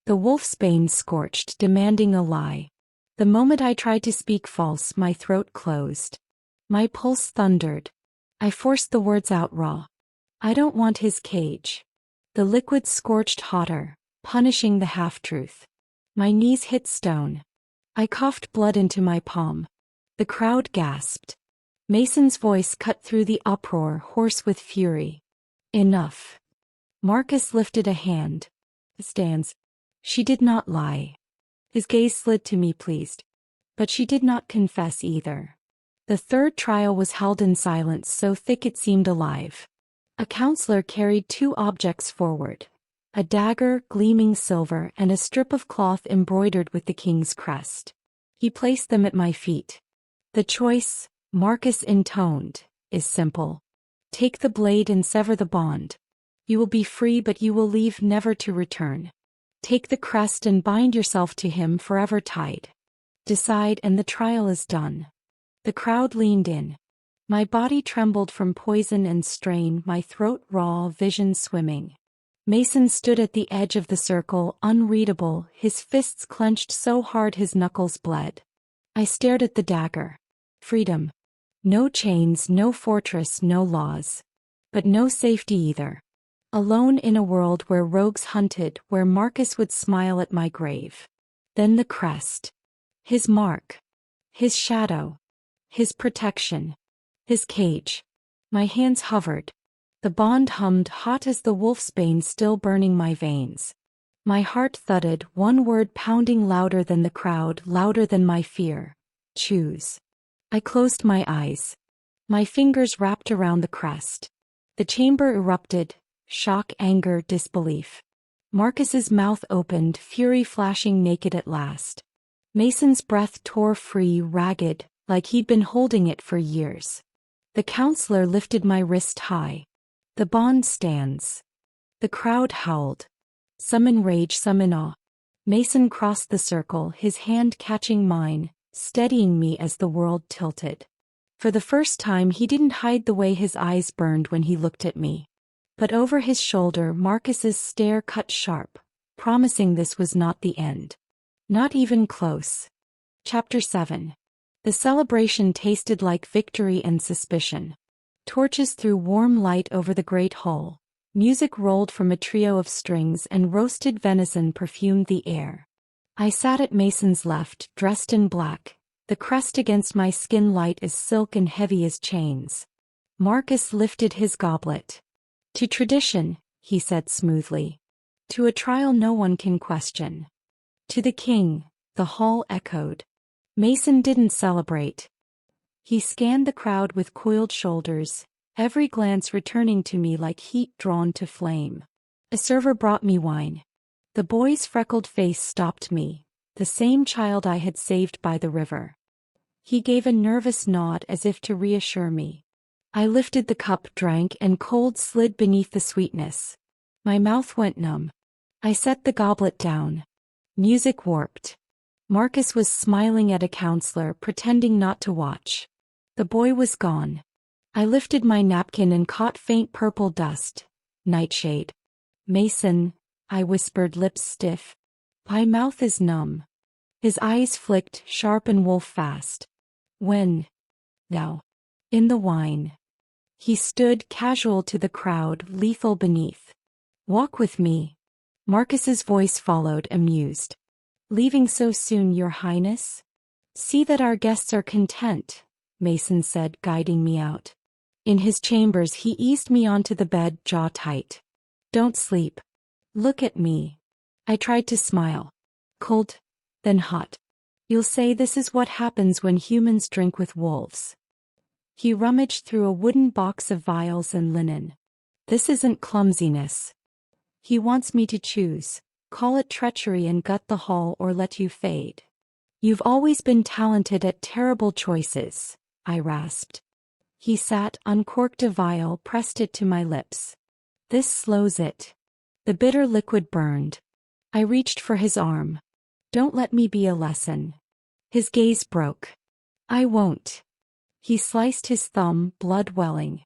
The wolfsbane scorched, demanding a lie. The moment I tried to speak false, my throat closed. My pulse thundered. I forced the words out raw. "I don't want his cage." The liquid scorched hotter, punishing the half-truth. My knees hit stone. I coughed blood into my palm. The crowd gasped. Mason's voice cut through the uproar, hoarse with fury. "Enough." Marcus lifted a hand. "Stands." She did not lie. His gaze slid to me, pleased. But she did not confess either. The third trial was held in silence, so thick it seemed alive. A counselor carried two objects forward. A dagger, gleaming silver, and a strip of cloth embroidered with the king's crest. He placed them at my feet. "The choice," Marcus intoned, "is simple. Take the blade and sever the bond. You will be free, but you will leave never to return. Take the crest and bind yourself to him, forever tied. Decide and the trial is done." The crowd leaned in. My body trembled from poison and strain, my throat raw, vision swimming. Mason stood at the edge of the circle, unreadable, his fists clenched so hard his knuckles bled. I stared at the dagger. Freedom. No chains, no fortress, no laws. But no safety either. Alone in a world where rogues hunted, where Marcus would smile at my grave. Then the crest. His mark. His shadow. His protection. His cage. My hands hovered. The bond hummed, hot as the wolfsbane still burning my veins. My heart thudded, one word pounding louder than the crowd, louder than my fear. Choose. I closed my eyes. My fingers wrapped around the crest. The chamber erupted. Shock, anger, disbelief. Marcus's mouth opened, fury flashing naked at last. Mason's breath tore free, ragged, like he'd been holding it for years. The counselor lifted my wrist high. "The bond stands." The crowd howled. Some in rage, some in awe. Mason crossed the circle, his hand catching mine, steadying me as the world tilted. For the first time he didn't hide the way his eyes burned when he looked at me. But over his shoulder Marcus's stare cut sharp, promising this was not the end. Not even close. Chapter 7. The celebration tasted like victory and suspicion. Torches threw warm light over the great hall. Music rolled from a trio of strings and roasted venison perfumed the air. I sat at Mason's left, dressed in black, the crest against my skin light as silk and heavy as chains. Marcus lifted his goblet. To tradition, he said smoothly. To a trial no one can question. To the king, the hall echoed. Mason didn't celebrate. He scanned the crowd with coiled shoulders, every glance returning to me like heat drawn to flame. A server brought me wine. The boy's freckled face stopped me, the same child I had saved by the river. He gave a nervous nod as if to reassure me. I lifted the cup, drank, and cold slid beneath the sweetness. My mouth went numb. I set the goblet down. Music warped. Marcus was smiling at a counselor, pretending not to watch. The boy was gone. I lifted my napkin and caught faint purple dust. Nightshade. Mason, I whispered, lips stiff. My mouth is numb. His eyes flicked, sharp and wolf-fast. When? Now. In the wine. He stood, casual to the crowd, lethal beneath. Walk with me. Marcus's voice followed, amused. Leaving so soon, Your Highness? See that our guests are content, Mason said, guiding me out. In his chambers he eased me onto the bed, jaw tight. Don't sleep. Look at me. I tried to smile. Cold, then hot. You'll say this is what happens when humans drink with wolves. He rummaged through a wooden box of vials and linen. This isn't clumsiness. He wants me to choose, call it treachery and gut the hall or let you fade. You've always been talented at terrible choices, I rasped. He sat, uncorked a vial, pressed it to my lips. This slows it. The bitter liquid burned. I reached for his arm. Don't let me be a lesson. His gaze broke. I won't. He sliced his thumb, blood welling.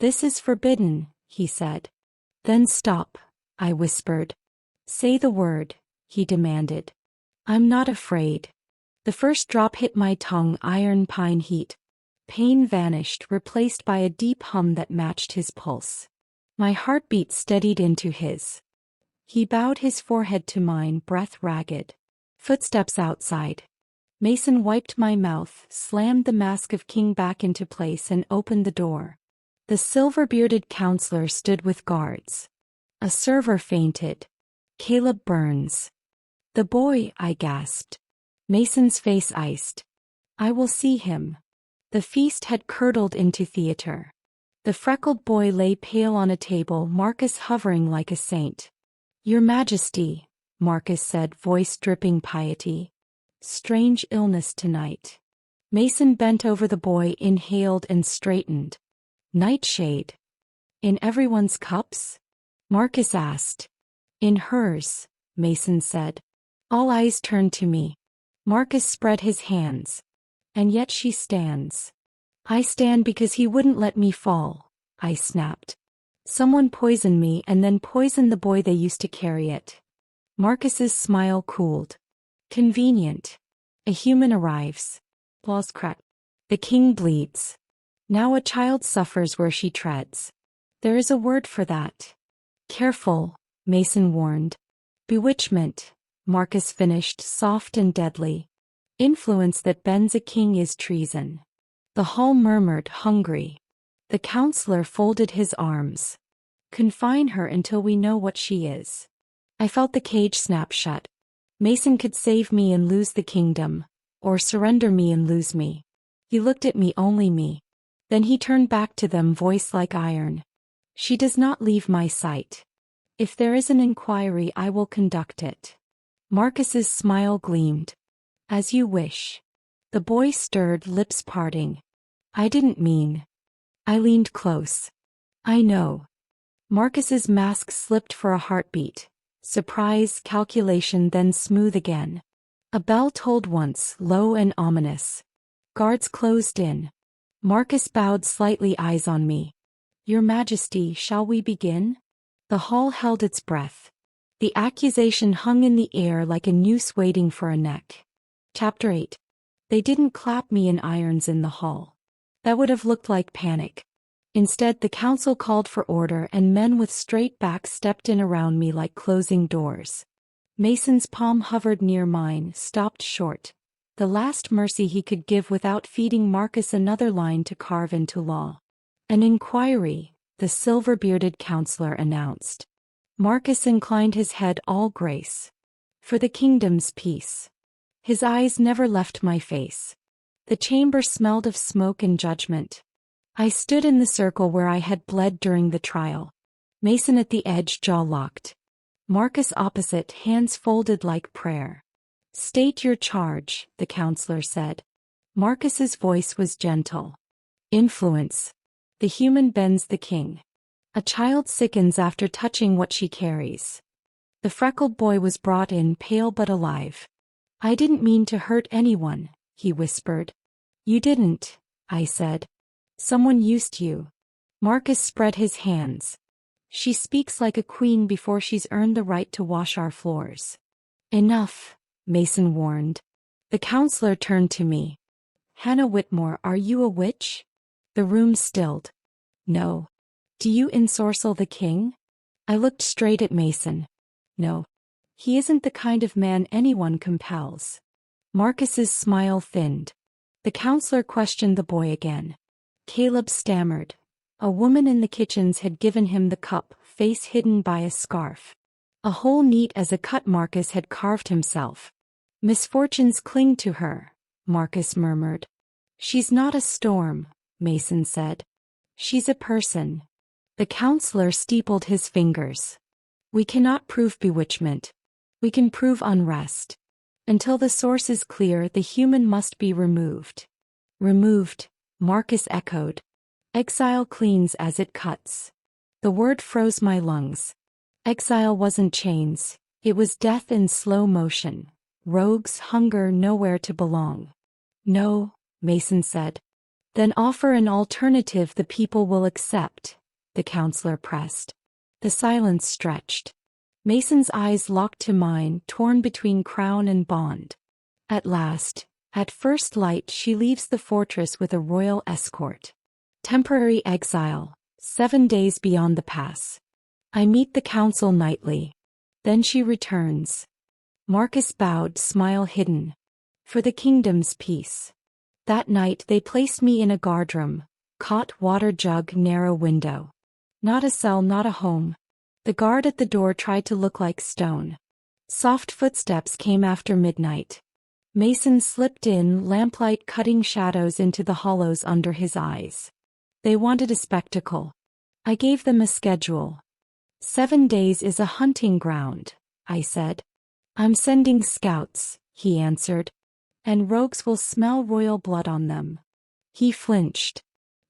This is forbidden, he said. Then stop, I whispered. Say the word, he demanded. I'm not afraid. The first drop hit my tongue, iron pine heat. Pain vanished, replaced by a deep hum that matched his pulse. My heartbeat steadied into his. He bowed his forehead to mine, breath ragged. Footsteps outside. Mason wiped my mouth, slammed the mask of king back into place and opened the door. The silver-bearded counselor stood with guards. A server fainted. Caleb Burns. The boy, I gasped. Mason's face iced. I will see him. The feast had curdled into theater. The freckled boy lay pale on a table, Marcus hovering like a saint. Your Majesty, Marcus said, voice dripping piety. Strange illness tonight. Mason bent over the boy, inhaled and straightened. Nightshade. In everyone's cups? Marcus asked. In hers, Mason said. All eyes turned to me. Marcus spread his hands. And yet she stands. I stand because he wouldn't let me fall, I snapped. Someone poisoned me and then poisoned the boy they used to carry it. Marcus's smile cooled. Convenient. A human arrives. Claws crack. The king bleeds. Now a child suffers where she treads. There is a word for that. Careful, Mason warned. Bewitchment, Marcus finished, soft and deadly. Influence that bends a king is treason. The hall murmured, hungry. The counselor folded his arms. Confine her until we know what she is. I felt the cage snap shut. Mason could save me and lose the kingdom, or surrender me and lose me. He looked at me, only me. Then he turned back to them, voice like iron. She does not leave my sight. If there is an inquiry, I will conduct it. Marcus's smile gleamed. As you wish. The boy stirred, lips parting. I didn't mean. I leaned close. I know. Marcus's mask slipped for a heartbeat. Surprise, calculation, then smooth again. A bell tolled once, low and ominous. Guards closed in. Marcus bowed slightly, eyes on me. Your Majesty, shall we begin? The hall held its breath. The accusation hung in the air like a noose waiting for a neck. Chapter 8. They didn't clap me in irons in the hall. That would have looked like panic. Instead, the council called for order and men with straight backs stepped in around me like closing doors. Mason's palm hovered near mine, stopped short. The last mercy he could give without feeding Marcus another line to carve into law. An inquiry, the silver-bearded counselor announced. Marcus inclined his head all grace. For the kingdom's peace. His eyes never left my face. The chamber smelled of smoke and judgment. I stood in the circle where I had bled during the trial. Mason at the edge, jaw locked. Marcus opposite, hands folded like prayer. State your charge, the counselor said. Marcus's voice was gentle. Influence. The human bends the king. A child sickens after touching what she carries. The freckled boy was brought in, pale but alive. I didn't mean to hurt anyone, he whispered. You didn't, I said. Someone used you. Marcus spread his hands. She speaks like a queen before she's earned the right to wash our floors. Enough, Mason warned. The counselor turned to me. Hannah Whitmore, are you a witch? The room stilled. No. Do you ensorcel the king? I looked straight at Mason. No. He isn't the kind of man anyone compels. Marcus's smile thinned. The counselor questioned the boy again. Caleb stammered. A woman in the kitchens had given him the cup, face hidden by a scarf. A hole neat as a cut Marcus had carved himself. Misfortunes cling to her, Marcus murmured. She's not a storm, Mason said. She's a person. The counselor steepled his fingers. We cannot prove bewitchment. We can prove unrest. Until the source is clear, the human must be removed. Removed, Marcus echoed. Exile cleans as it cuts. The word froze my lungs. Exile wasn't chains, it was death in slow motion. Rogues hunger nowhere to belong. No, Mason said. Then offer an alternative the people will accept, the counselor pressed. The silence stretched. Mason's eyes locked to mine, torn between crown and bond. At last, at first light, she leaves the fortress with a royal escort. Temporary exile, 7 days beyond the pass. I meet the council nightly. Then she returns. Marcus bowed, smile hidden. For the kingdom's peace. That night they placed me in a guardroom, cot, water jug, narrow window. Not a cell, not a home. The guard at the door tried to look like stone. Soft footsteps came after midnight. Mason slipped in, lamplight cutting shadows into the hollows under his eyes. They wanted a spectacle. I gave them a schedule. 7 days is a hunting ground, I said. I'm sending scouts, he answered. And rogues will smell royal blood on them. He flinched.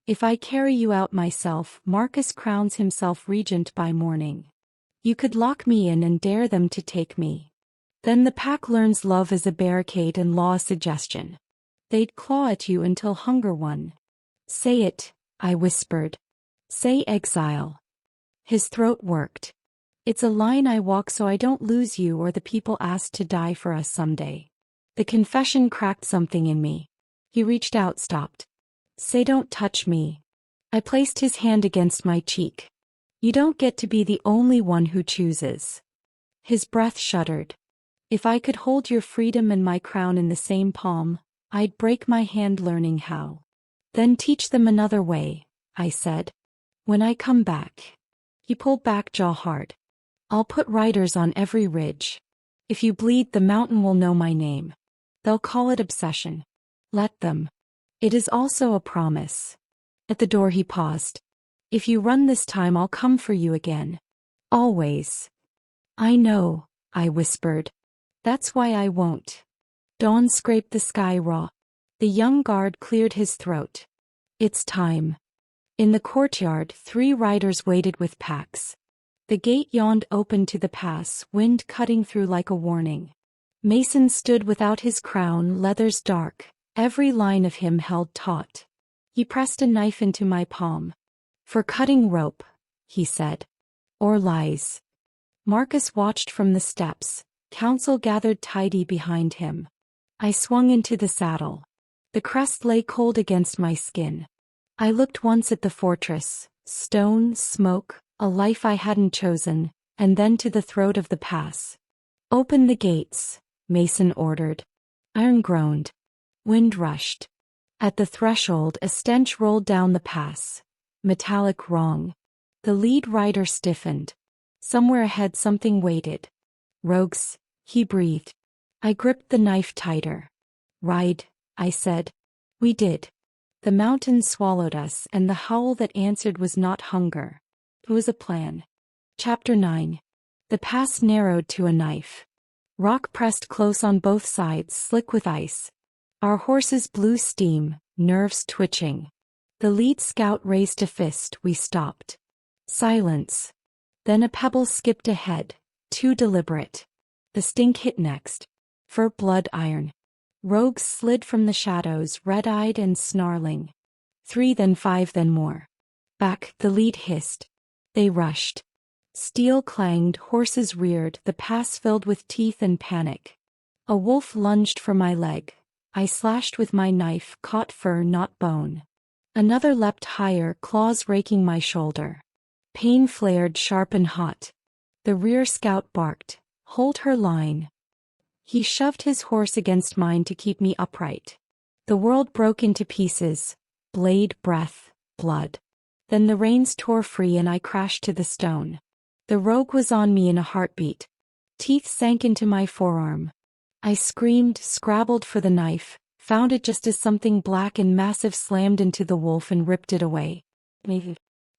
If I carry you out myself, Marcus crowns himself regent by morning. You could lock me in and dare them to take me. Then the pack learns love is a barricade and law a suggestion. They'd claw at you until hunger won. Say it, I whispered. Say exile. His throat worked. It's a line I walk so I don't lose you or the people asked to die for us someday. The confession cracked something in me. He reached out, stopped. Say don't touch me. I placed his hand against my cheek. You don't get to be the only one who chooses. His breath shuddered. If I could hold your freedom and my crown in the same palm, I'd break my hand learning how. Then teach them another way, I said. When I come back. He pulled back, jaw hard. I'll put riders on every ridge. If you bleed, the mountain will know my name. They'll call it obsession. Let them. It is also a promise. At the door he paused. If you run this time, I'll come for you again. Always. I know, I whispered. That's why I won't. Dawn scraped the sky raw. The young guard cleared his throat. It's time. In the courtyard, 3 riders waited with packs. The gate yawned open to the pass, wind cutting through like a warning. Mason stood without his crown, leathers dark, every line of him held taut. He pressed a knife into my palm. For cutting rope, he said. Or lies. Marcus watched from the steps, council gathered tidy behind him. I swung into the saddle. The crest lay cold against my skin. I looked once at the fortress, stone, smoke, a life I hadn't chosen, and then to the throat of the pass. "Open the gates," Mason ordered. Iron groaned. Wind rushed. At the threshold, a stench rolled down the pass. Metallic wrong. The lead rider stiffened. Somewhere ahead something waited. "Rogues," he breathed. I gripped the knife tighter. "Ride," I said. We did. The mountains swallowed us, and the howl that answered was not hunger. It was a plan. Chapter 9. The pass narrowed to a knife. Rock pressed close on both sides, slick with ice. Our horses blew steam, nerves twitching. The lead scout raised a fist. We stopped. Silence. Then a pebble skipped ahead, too deliberate. The stink hit next. For blood iron. Rogues slid from the shadows, red-eyed and snarling. 3, then 5, then more. Back, the lead hissed. They rushed. Steel clanged, horses reared, the pass filled with teeth and panic. A wolf lunged for my leg. I slashed with my knife, caught fur, not bone. Another leapt higher, claws raking my shoulder. Pain flared, sharp and hot. The rear scout barked, "Hold her line." He shoved his horse against mine to keep me upright. The world broke into pieces. Blade, breath, blood. Then the reins tore free and I crashed to the stone. The rogue was on me in a heartbeat. Teeth sank into my forearm. I screamed, scrabbled for the knife, found it just as something black and massive slammed into the wolf and ripped it away.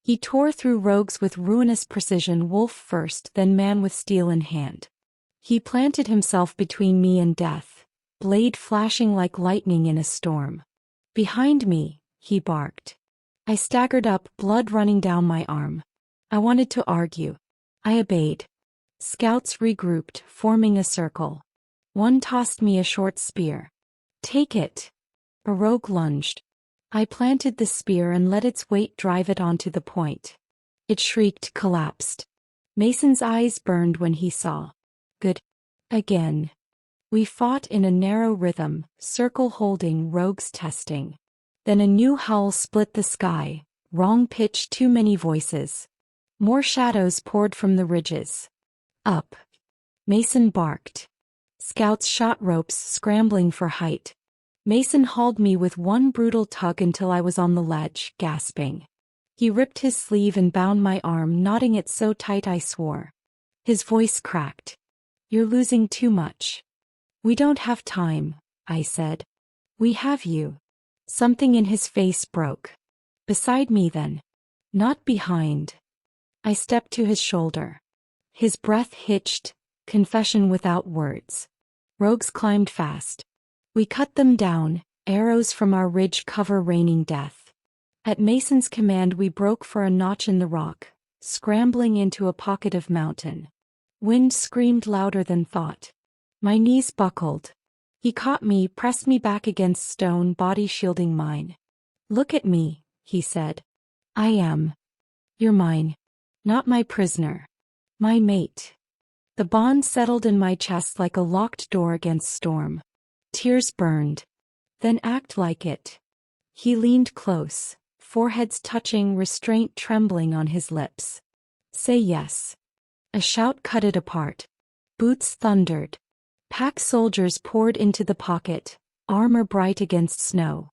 He tore through rogues with ruinous precision, wolf first, then man with steel in hand. He planted himself between me and death, blade flashing like lightning in a storm. "Behind me," he barked. I staggered up, blood running down my arm. I wanted to argue. I obeyed. Scouts regrouped, forming a circle. One tossed me a short spear. "Take it." A rogue lunged. I planted the spear and let its weight drive it onto the point. It shrieked, collapsed. Mason's eyes burned when he saw. Good. Again. We fought in a narrow rhythm, circle holding, rogues testing. Then a new howl split the sky, wrong pitch, too many voices. More shadows poured from the ridges. Up. Mason barked. Scouts shot ropes, scrambling for height. Mason hauled me with one brutal tug until I was on the ledge, gasping. He ripped his sleeve and bound my arm, knotting it so tight I swore. His voice cracked. "You're losing too much." "We don't have time," I said. "We have you." Something in his face broke. "Beside me then." "Not behind." I stepped to his shoulder. His breath hitched, confession without words. Rogues climbed fast. We cut them down, arrows from our ridge cover raining death. At Mason's command we broke for a notch in the rock, scrambling into a pocket of mountain. Wind screamed louder than thought. My knees buckled. He caught me, pressed me back against stone, body shielding mine. "Look at me," he said. "I am. You're mine. Not my prisoner. My mate." The bond settled in my chest like a locked door against storm. Tears burned. "Then act like it." He leaned close, foreheads touching, restraint trembling on his lips. "Say yes." A shout cut it apart. Boots thundered. Pack soldiers poured into the pocket, armor bright against snow.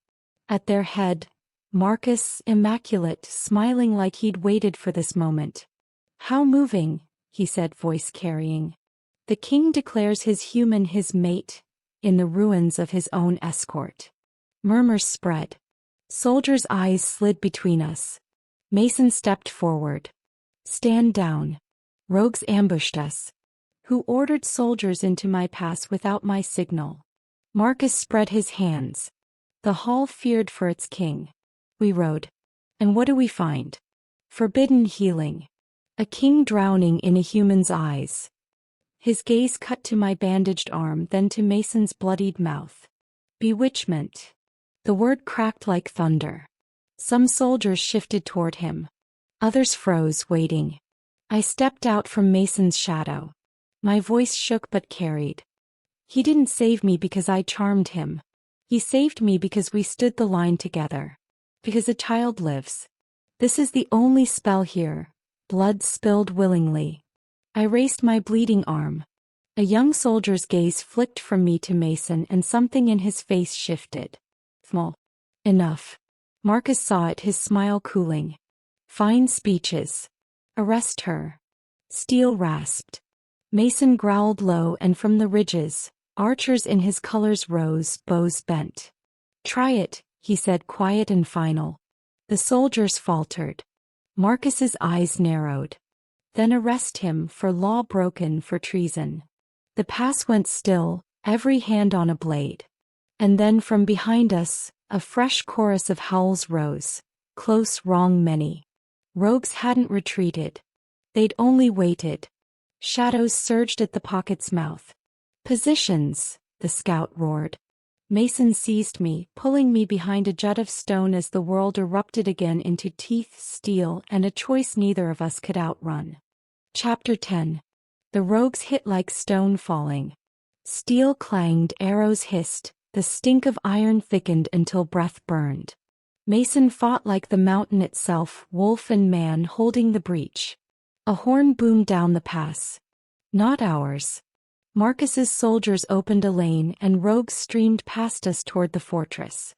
At their head, Marcus, immaculate, smiling like he'd waited for this moment. "How moving," he said, voice carrying. "The king declares his human his mate, in the ruins of his own escort." Murmurs spread. Soldiers' eyes slid between us. Mason stepped forward. "Stand down. Rogues ambushed us." "Who ordered soldiers into my pass without my signal?" Marcus spread his hands. "The hall feared for its king." We rode. And what do we find? Forbidden healing. A king drowning in a human's eyes. His gaze cut to my bandaged arm, then to Mason's bloodied mouth. Bewitchment. The word cracked like thunder. Some soldiers shifted toward him. Others froze, waiting. I stepped out from Mason's shadow. My voice shook but carried. He didn't save me because I charmed him. He saved me because we stood the line together. Because a child lives. This is the only spell here. Blood spilled willingly. I raised my bleeding arm. A young soldier's gaze flicked from me to Mason and something in his face shifted. Small. Enough. Marcus saw it, his smile cooling. Fine speeches. Arrest her. Steele rasped. Mason growled low, and from the ridges, archers in his colors rose, bows bent. Try it, he said, quiet and final. The soldiers faltered. Marcus's eyes narrowed. Then arrest him for law broken, for treason. The pass went still, every hand on a blade. And then from behind us, a fresh chorus of howls rose. Close, wrong, many. Rogues hadn't retreated. They'd only waited. Shadows surged at the pocket's mouth. Positions, the scout roared. Mason seized me, pulling me behind a jut of stone as the world erupted again into teeth, steel, and a choice neither of us could outrun. Chapter 10. The rogues hit like stone falling. Steel clanged, arrows hissed, the stink of iron thickened until breath burned. Mason fought like the mountain itself, wolf and man holding the breach. A horn boomed down the pass. Not ours. Marcus's soldiers opened a lane and rogues streamed past us toward the fortress.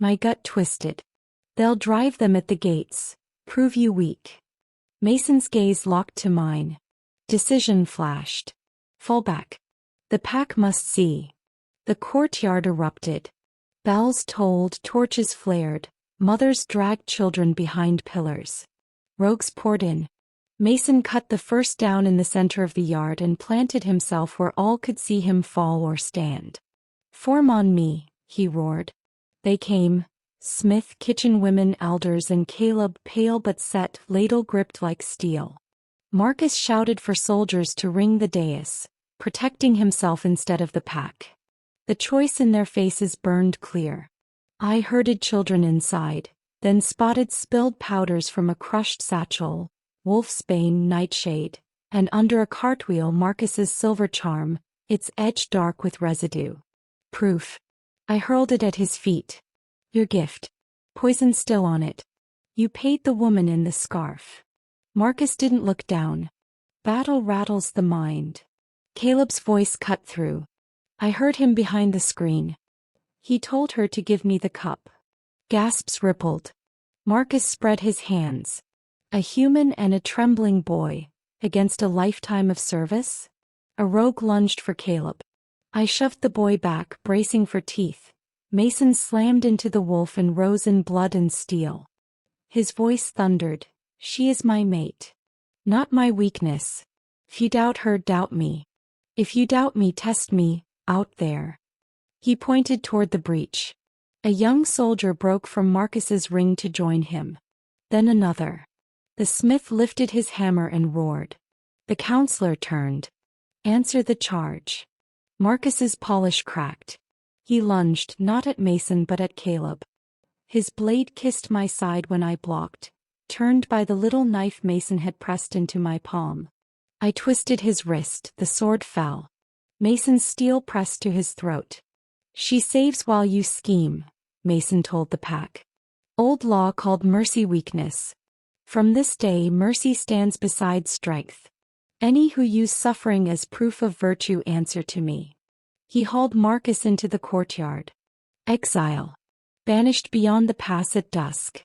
My gut twisted. They'll drive them at the gates. Prove you weak. Mason's gaze locked to mine. Decision flashed. Fall back. The pack must see. The courtyard erupted. Bells tolled, torches flared. Mothers dragged children behind pillars. Rogues poured in. Mason cut the first down in the center of the yard and planted himself where all could see him fall or stand. Form on me, he roared. They came. Smith, kitchen women, elders, and Caleb, pale but set, ladle gripped like steel. Marcus shouted for soldiers to ring the dais, protecting himself instead of the pack. The choice in their faces burned clear. I herded children inside, then spotted spilled powders from a crushed satchel, wolfsbane nightshade, and under a cartwheel Marcus's silver charm, its edge dark with residue. Proof. I hurled it at his feet. Your gift. Poison still on it. You paid the woman in the scarf. Marcus didn't look down. Battle rattles the mind. Caleb's voice cut through. I heard him behind the screen. He told her to give me the cup. Gasps rippled. Marcus spread his hands. A human and a trembling boy, against a lifetime of service? A rogue lunged for Caleb. I shoved the boy back, bracing for teeth. Mason slammed into the wolf and rose in blood and steel. His voice thundered, "She is my mate. Not my weakness. If you doubt her, doubt me. If you doubt me, test me, out there." He pointed toward the breach. A young soldier broke from Marcus's ring to join him. Then another. The smith lifted his hammer and roared. The counselor turned. Answer the charge. Marcus's polish cracked. He lunged, not at Mason but at Caleb. His blade kissed my side when I blocked, turned by the little knife Mason had pressed into my palm. I twisted his wrist, the sword fell. Mason's steel pressed to his throat. She saves while you scheme, Mason told the pack. Old law called mercy weakness. From this day mercy stands beside strength. Any who use suffering as proof of virtue answer to me. He hauled Marcus into the courtyard. Exile. Banished beyond the pass at dusk.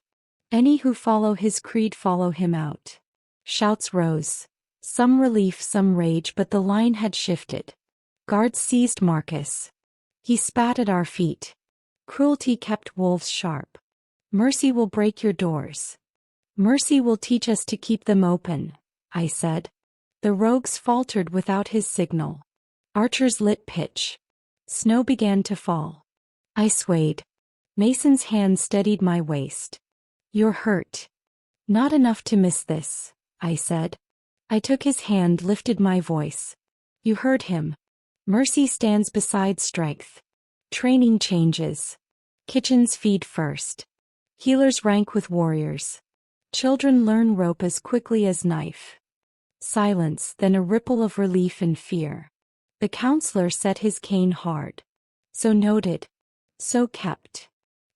Any who follow his creed follow him out. Shouts rose. Some relief, some rage, but the line had shifted. Guards seized Marcus. He spat at our feet. Cruelty kept wolves sharp. Mercy will break your doors. Mercy will teach us to keep them open, I said. The rogues faltered without his signal. Archers lit pitch. Snow began to fall. I swayed. Mason's hand steadied my waist. You're hurt. Not enough to miss this, I said. I took his hand, lifted my voice. You heard him. Mercy stands beside strength. Training changes. Kitchens feed first. Healers rank with warriors. Children learn rope as quickly as knife. Silence, then a ripple of relief and fear. The counselor set his cane hard. So noted. So kept.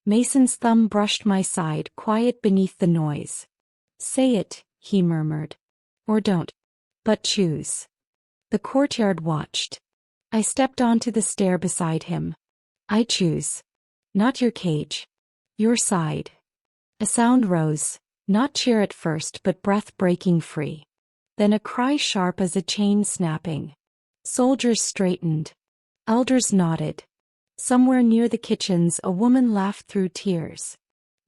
Mason's thumb brushed my side, quiet beneath the noise. Say it, he murmured. Or don't. But choose. The courtyard watched. I stepped onto the stair beside him. I choose. Not your cage. Your side. A sound rose, not cheer at first but breath breaking free. Then a cry sharp as a chain snapping. Soldiers straightened. Elders nodded. Somewhere near the kitchens a woman laughed through tears.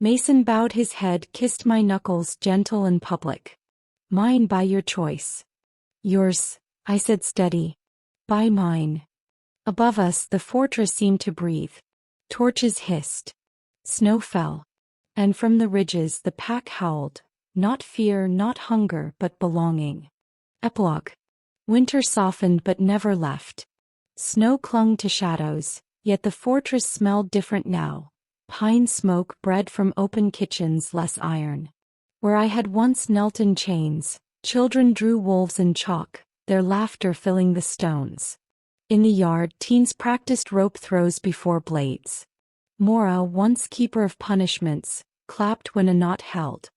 Mason bowed his head, kissed my knuckles, gentle and public. Mine by your choice. Yours, I said steady. By mine. Above us the fortress seemed to breathe. Torches hissed. Snow fell. And from the ridges the pack howled, not fear, not hunger, but belonging. Epilogue. Winter softened but never left. Snow clung to shadows, yet the fortress smelled different now. Pine smoke bred from open kitchens, less iron. Where I had once knelt in chains, children drew wolves in chalk, their laughter filling the stones. In the yard, teens practiced rope throws before blades. Mora, once keeper of punishments, clapped when a knot held.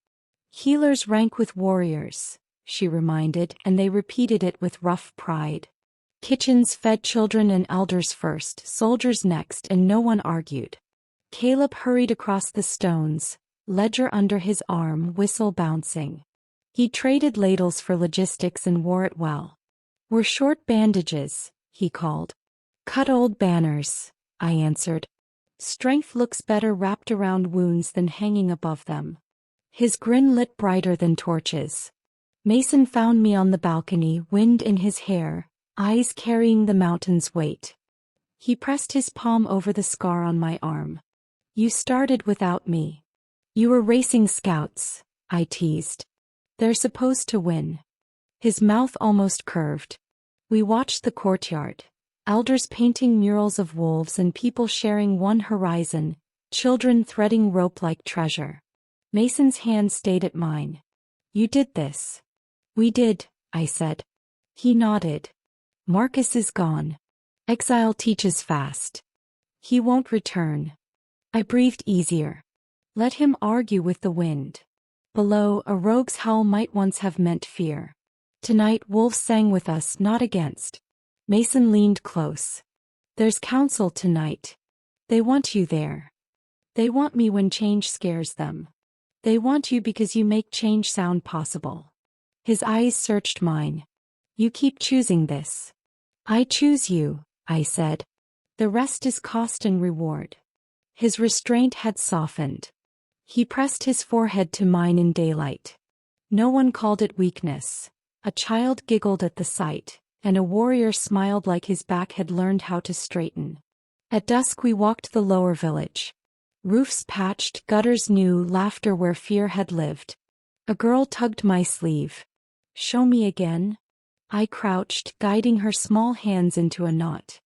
Healers rank with warriors, she reminded, and they repeated it with rough pride. Kitchens fed children and elders first, soldiers next, and no one argued. Caleb hurried across the stones, ledger under his arm, whistle bouncing. He traded ladles for logistics and wore it well. We're short bandages, he called. Cut old banners, I answered. Strength looks better wrapped around wounds than hanging above them. His grin lit brighter than torches. Mason found me on the balcony, wind in his hair, eyes carrying the mountain's weight. He pressed his palm over the scar on my arm. You started without me. You were racing scouts, I teased. They're supposed to win. His mouth almost curved. We watched the courtyard. Elders painting murals of wolves and people sharing one horizon, children threading rope like treasure. Mason's hand stayed at mine. You did this. We did, I said. He nodded. Marcus is gone. Exile teaches fast. He won't return. I breathed easier. Let him argue with the wind. Below, a rogue's howl might once have meant fear. Tonight wolves sang with us, not against. Mason leaned close. There's council tonight. They want you there. They want me when change scares them. They want you because you make change sound possible. His eyes searched mine. You keep choosing this. I choose you, I said. The rest is cost and reward. His restraint had softened. He pressed his forehead to mine in daylight. No one called it weakness. A child giggled at the sight, and a warrior smiled like his back had learned how to straighten. At dusk we walked the lower village. Roofs patched, gutters new, laughter where fear had lived. A girl tugged my sleeve. Show me again? I crouched, guiding her small hands into a knot.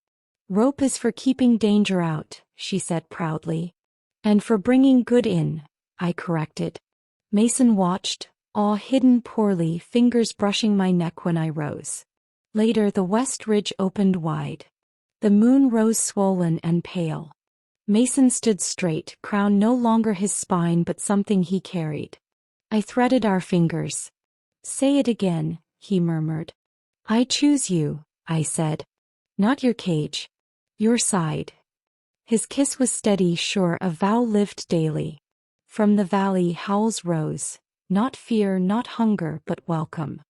Rope is for keeping danger out, she said proudly. And for bringing good in, I corrected. Mason watched, awe hidden poorly, fingers brushing my neck when I rose. Later the west ridge opened wide. The moon rose swollen and pale. Mason stood straight, crown no longer his spine but something he carried. I threaded our fingers. Say it again, he murmured. I choose you, I said. Not your cage. Your side. His kiss was steady, sure, a vow lived daily. From the valley howls rose, not fear, not hunger, but welcome.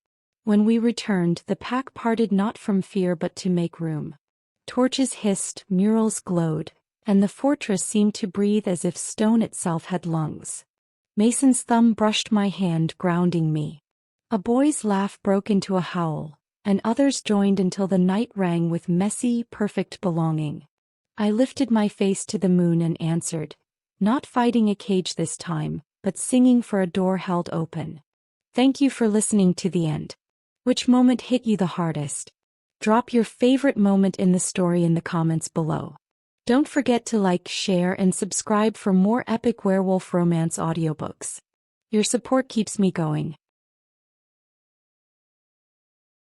When we returned, the pack parted not from fear but to make room. Torches hissed, murals glowed, and the fortress seemed to breathe as if stone itself had lungs. Mason's thumb brushed my hand, grounding me. A boy's laugh broke into a howl, and others joined until the night rang with messy, perfect belonging. I lifted my face to the moon and answered, not fighting a cage this time, but singing for a door held open. Thank you for listening to the end. Which moment hit you the hardest? Drop your favorite moment in the story in the comments below. Don't forget to like, share, and subscribe for more epic werewolf romance audiobooks. Your support keeps me going.